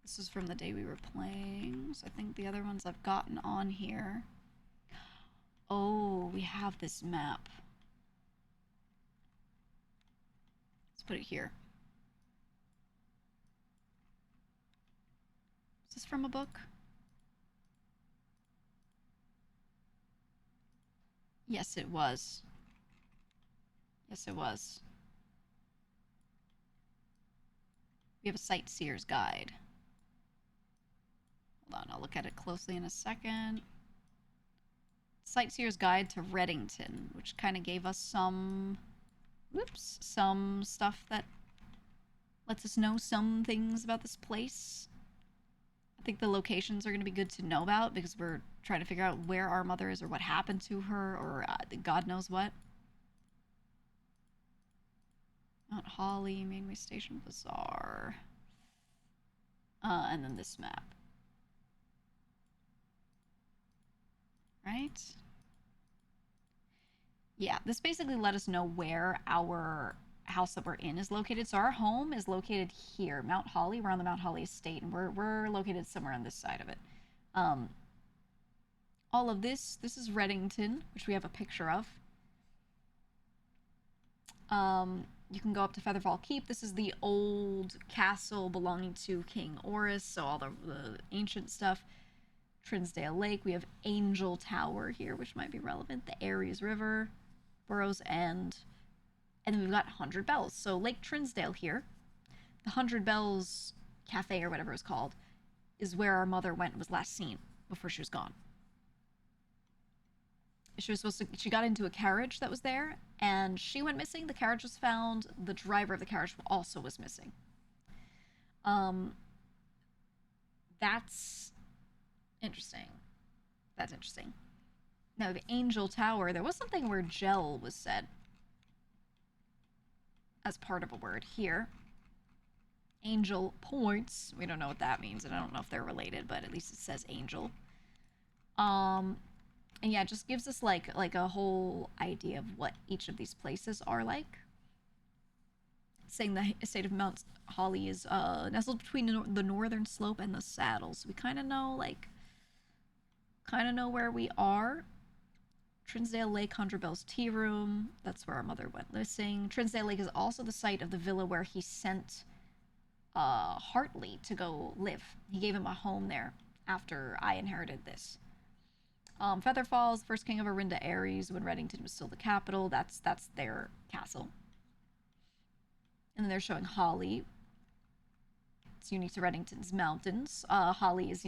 This is from the day we were playing, so I think the other ones I've gotten on here. Oh, we have this map. Let's put it here. Is this from a book? Yes, it was. Yes, it was. We have a sightseer's guide. Hold on, I'll look at it closely in a second. Sightseer's Guide to Reddington, which kind of gave us some, whoops, some stuff that lets us know some things about this place. I think the locations are going to be good to know about because we're trying to figure out where our mother is or what happened to her or God knows what. Mount Holly, Mainway Station Bazaar. And then this map. Right? Yeah, this basically let us know where our house that we're in is located. So our home is located here, Mount Holly. We're on the Mount Holly estate, and we're located somewhere on this side of it. All of this is Reddington, which we have a picture of. You can go up to Featherfall Keep. This is the old castle belonging to King Orus, so all the ancient stuff. Trinsdale Lake. We have Angel Tower here, which might be relevant. The Ares River, Burrows End, and then we've got 100 Bells. So Lake Trinsdale here. The 100 Bells Cafe, or whatever it was called, is where our mother went and was last seen before she was gone. She was supposed to, she got into a carriage that was there, and she went missing. The carriage was found. The driver of the carriage also was missing. That's interesting. That's interesting. Now, the Angel Tower, there was something where gel was said as part of a word here. Angel Points. We don't know what that means, and I don't know if they're related, but at least it says angel. And yeah, it just gives us like a whole idea of what each of these places are like. It's saying the estate of Mount Holly is nestled between the northern slope and the saddles. So we kind of know where we are. Trinsdale Lake, 100 Bells Tea Room. That's where our mother went missing. Trinsdale Lake is also the site of the villa where he sent Hartley to go live. He gave him a home there after I inherited this. Feather Falls, first king of Arinda Ares, when Reddington was still the capital. That's their castle. And then they're showing Holly. It's unique to Reddington's mountains. Holly is,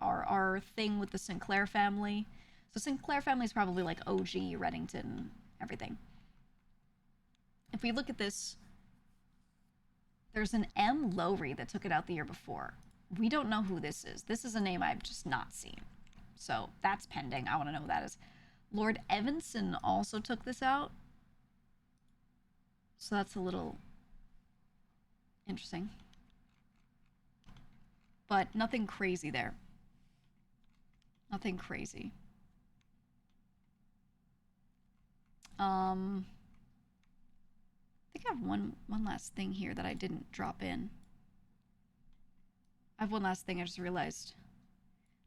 our thing with the Sinclair family. So Sinclair family is probably like OG, Reddington, everything. If we look at this, there's an M. Lowry that took it out the year before. We don't know who this is. This is a name I've just not seen. So that's pending. I want to know who that is. Lord Evanson also took this out. So that's a little interesting. But nothing crazy there. Nothing crazy. I think I have one last thing here that I didn't drop in. I have one last thing I just realized.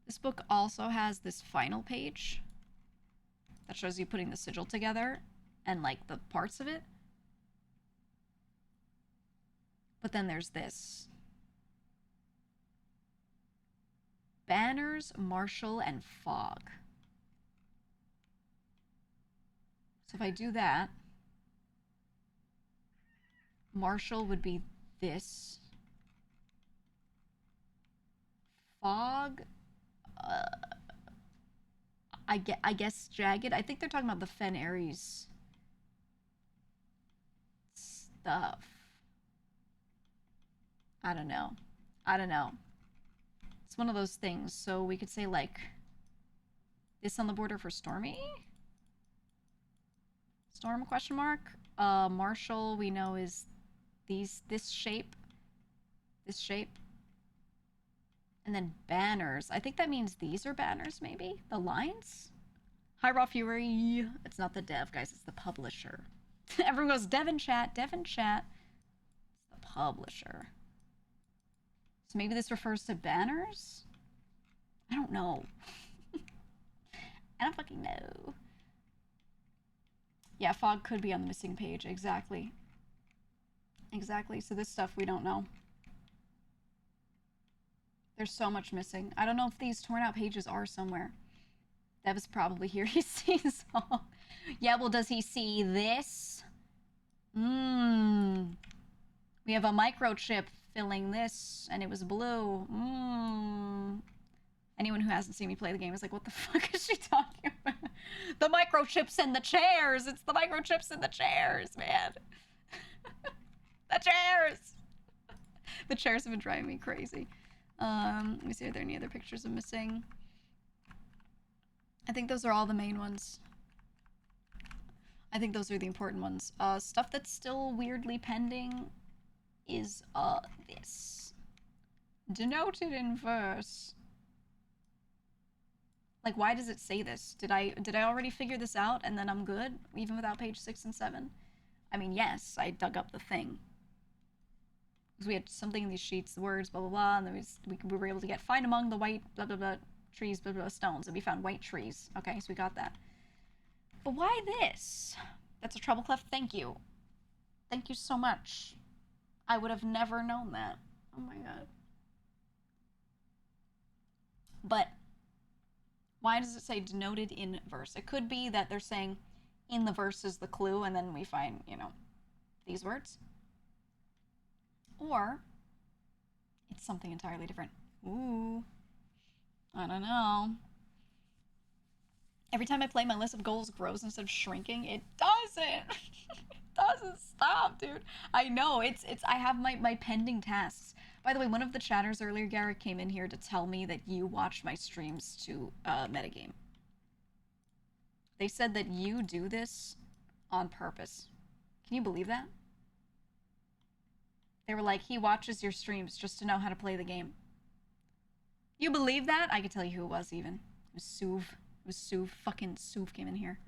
This book also has this final page that shows you putting the sigil together and like the parts of it. But then there's this. Banners, Marshall, and Fog. So if I do that, Marshall would be this. Fog, uh, I guess Jagged. I think they're talking about the Fen Aries stuff. I don't know. I don't know. It's one of those things. So we could say like this on the border for Stormy? Storm question mark? Marshall we know is this shape. This shape. And then banners. I think that means these are banners, maybe? The lines? Hi, Raw Fury. It's not the dev, guys. It's the publisher. Everyone goes, dev in chat, dev in chat. It's the publisher. So maybe this refers to banners? I don't know. I don't fucking know. Yeah, Fog could be on the missing page. Exactly. Exactly. So this stuff we don't know. There's so much missing. I don't know if these torn out pages are somewhere. Dev's probably here. He sees all. Yeah, well, does he see this? We have a microchip filling this, and it was blue. Anyone who hasn't seen me play the game is like, what the fuck is she talking about? The microchips in the chairs. It's the microchips in the chairs, man. The chairs. The chairs have been driving me crazy. Let me see, are there any other pictures I'm missing? I think those are all the main ones. I think those are the important ones. Stuff that's still weirdly pending is, this. Denoted in verse. Like, why does it say this? Did I already figure this out and then I'm good, even without page 6 and 7? I mean, yes, I dug up the thing. Because we had something in these sheets, the words, blah, blah, blah, and then we were able to get find among the white, blah, blah, blah, trees, blah, blah, blah, stones, and we found white trees. Okay, so we got that. But why this? That's a treble clef, thank you. Thank you so much. I would have never known that. Oh my god. But why does it say denoted in verse? It could be that they're saying in the verse is the clue, and then we find, you know, these words. Or it's something entirely different. Ooh. I don't know. Every time I play, my list of goals grows instead of shrinking. It doesn't. It doesn't stop, dude. I know. I have my pending tasks. By the way, one of the chatters earlier, Garrett, came in here to tell me that you watched my streams to metagame. They said that you do this on purpose. Can you believe that? They were like, he watches your streams just to know how to play the game. You believe that? I could tell you who it was, even. It was Suv. It was Suv. Fucking Suv came in here.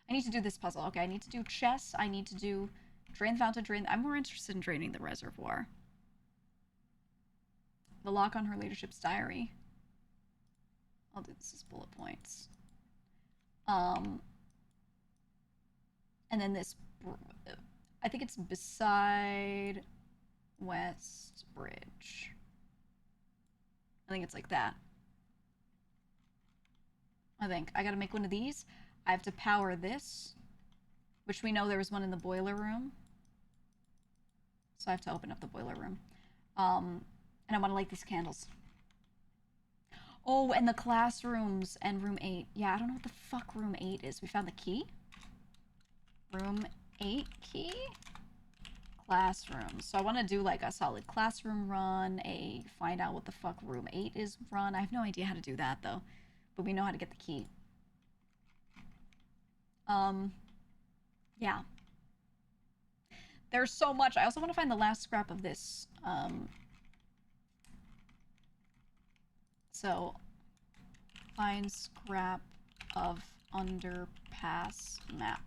I need to do this puzzle. Okay, I need to do chess. I need to do drain the fountain, drain... I'm more interested in draining the reservoir. The lock on her leadership's diary. I'll do this as bullet points. And then this... I think it's beside West Bridge. I think it's like that. I think. I gotta make one of these. I have to power this, which we know there was one in the boiler room. So I have to open up the boiler room. And I want to light these candles. Oh, and the classrooms and room 8. Yeah, I don't know what the fuck room 8 is. We found the key. Room 8 key? Classroom. So I want to do like a solid classroom run, find out what the fuck room 8 is run. I have no idea how to do that though, but we know how to get the key. Yeah. There's so much. I also want to find the last scrap of this. So find scrap of underpass map.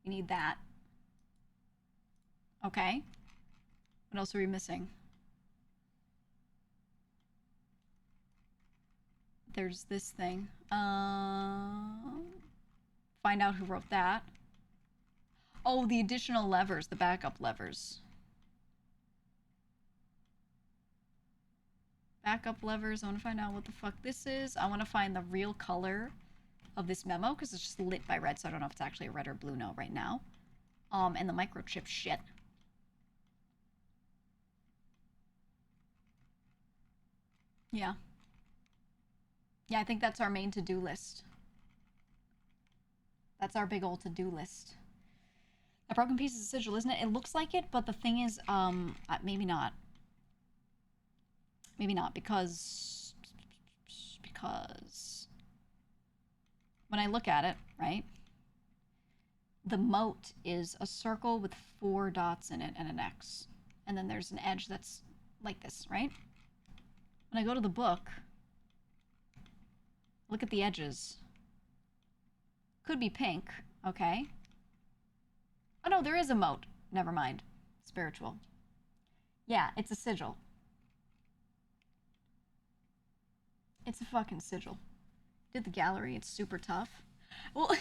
We need that. Okay. What else are we missing? There's this thing. Find out who wrote that. Oh, the additional levers, the backup levers. Backup levers. I want to find out what the fuck this is. I want to find the real color of this memo because it's just lit by red, so I don't know if it's actually a red or blue note right now. And the microchip shit. Yeah. Yeah, I think that's our main to-do list. That's our big old to-do list. A broken piece of sigil, isn't it? It looks like it, but the thing is, maybe not. Maybe not, because when I look at it, right, the moat is a circle with 4 dots in it and an X. And then there's an edge that's like this, right? When I go to the book, look at the edges. Could be pink, okay? Oh no, there is a moat. Never mind. Spiritual. Yeah, it's a sigil. It's a fucking sigil. Did the gallery, it's super tough. Well,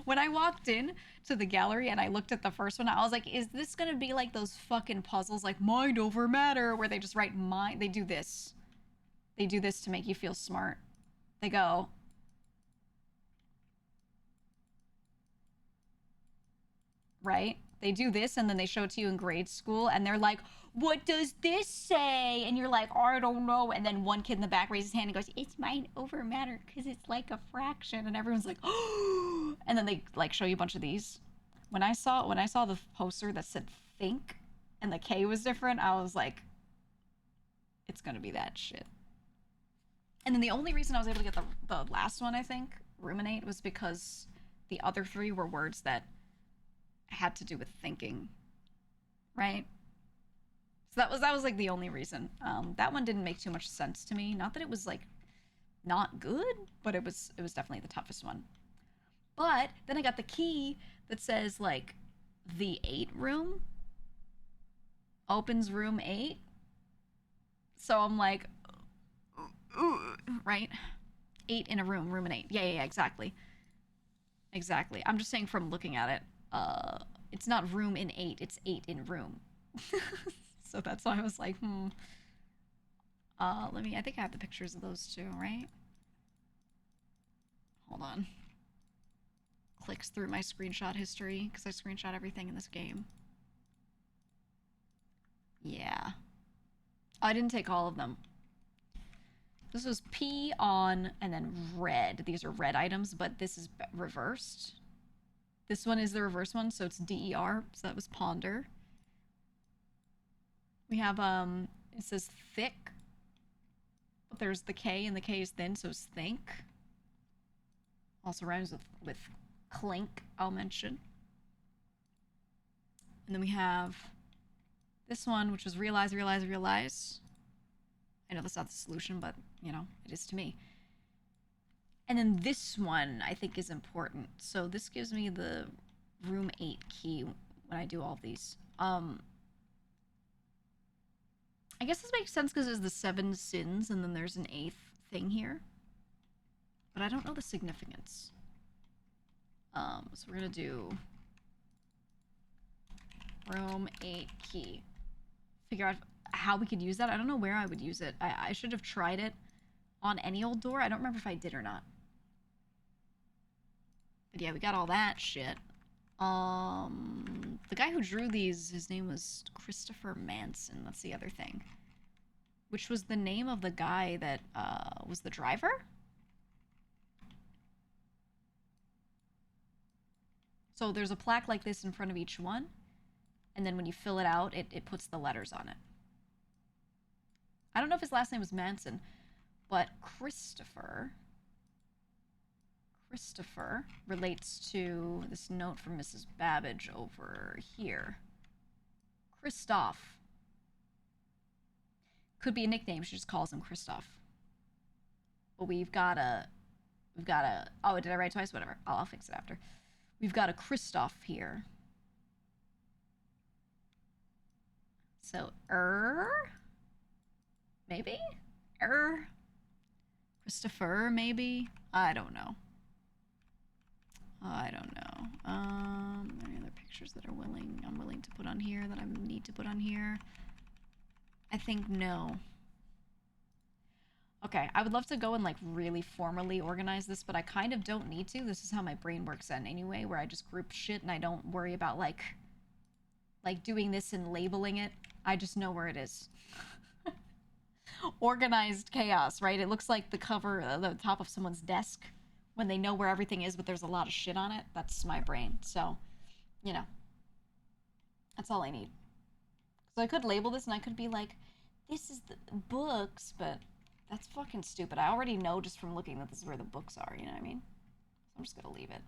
when I walked in to the gallery and I looked at the first one, I was like, is this gonna be like those fucking puzzles like mind over matter where they just write mind? They do this. They do this to make you feel smart. They go, right? They do this and then they show it to you in grade school and they're like, what does this say? And you're like, oh, I don't know. And then one kid in the back raises his hand and goes, it's mind over matter because it's like a fraction. And everyone's like, oh. And then they like show you a bunch of these. When I saw the poster that said think and the K was different, I was like, it's gonna be that shit. And then the only reason I was able to get the last one, I think, ruminate, was because the other 3 were words that had to do with thinking, right? So that was like the only reason. That one didn't make too much sense to me. Not that it was like not good, but it was definitely the toughest one. But then I got the key that says like the 8 room opens room 8. So I'm like, right? 8 in a room, ruminate. Yeah, exactly. Exactly. I'm just saying from looking at it, it's not room in 8, it's 8 in room. So that's why I was like, I think I have the pictures of those too, right? Hold on. Clicks through my screenshot history, because I screenshot everything in this game. Yeah. I didn't take all of them. This was P on and then red. These are red items, but this is reversed. This one is the reverse one, so it's DER, so that was ponder. We have, it says thick, but there's the K, and the K is thin, so it's think. Also rhymes with clink, I'll mention. And then we have this one, which was realize. I know that's not the solution, but, you know, it is to me. And then this one, I think, is important. So this gives me the room 8 key when I do all of these. I guess this makes sense because there's the 7 sins and then there's an 8th thing here. But I don't know the significance. So we're gonna do room 8 key. Figure out how we could use that. I don't know where I would use it. I should have tried it on any old door. I don't remember if I did or not. But yeah, we got all that shit. The guy who drew these, his name was Christopher Manson. That's the other thing. Which was the name of the guy that was the driver? So there's a plaque like this in front of each one. And then when you fill it out, it puts the letters on it. I don't know if his last name was Manson, but Christopher relates to this note from Mrs. Babbage over here. Christoph. Could be a nickname, she just calls him Christoph. But we've got a, oh, did I write twice? Whatever, I'll fix it after. We've got a Christoph here. So, maybe? Christopher, maybe? I don't know. Any other pictures that I'm willing to put on here that I need to put on here? I think no. Okay, I would love to go and like really formally organize this, but I kind of don't need to. This is how my brain works then anyway, where I just group shit and I don't worry about like doing this and labeling it. I just know where it is. Organized chaos, right? It looks like the cover, the top of someone's desk when they know where everything is, but there's a lot of shit on it. That's my brain. So, you know, that's all I need. So I could label this and I could be like, this is the books, but that's fucking stupid. I already know just from looking that this is where the books are, you know what I mean? So I'm just gonna leave it.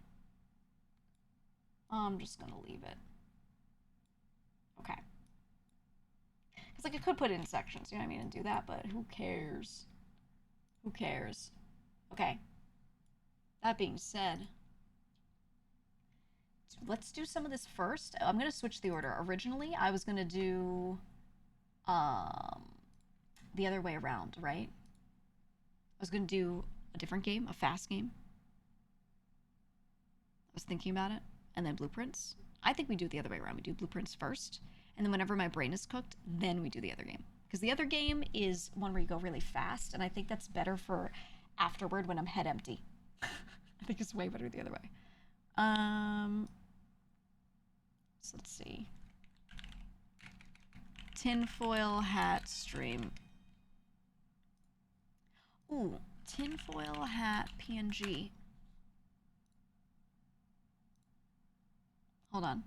I'm just gonna leave it. Okay. Because, like, I could put it in sections, you know what I mean, and do that, but who cares? Who cares? Okay. That being said, let's do some of this first. I'm gonna switch the order. Originally, I was gonna do um the other way around, right? I was gonna do a different game, a fast game. I was thinking about it, and then blueprints. I think we do it the other way around. We do blueprints first, and then whenever my brain is cooked, then we do the other game. Because the other game is one where you go really fast, and I think that's better for afterward when I'm head empty. I think it's way better the other way. So let's see. Tinfoil hat stream. Ooh, tinfoil hat PNG. Hold on.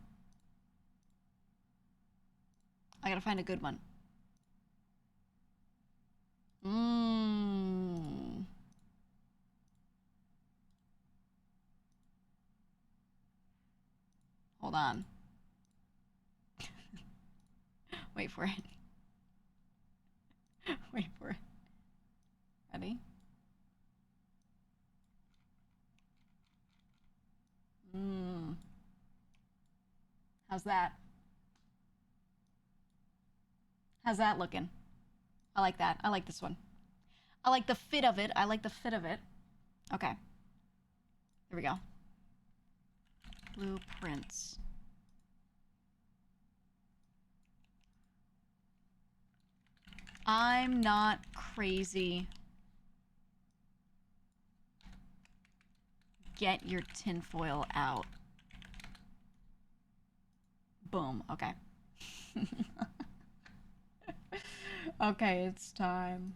I gotta find a good one. Mmm. Hold on. Wait for it. Wait for it. Ready? Mmm. How's that? How's that looking? I like that. I like this one. I like the fit of it. I like the fit of it. Okay. Here we go. Blueprints. I'm not crazy. Get your tinfoil out. Boom. Okay. Okay, it's time.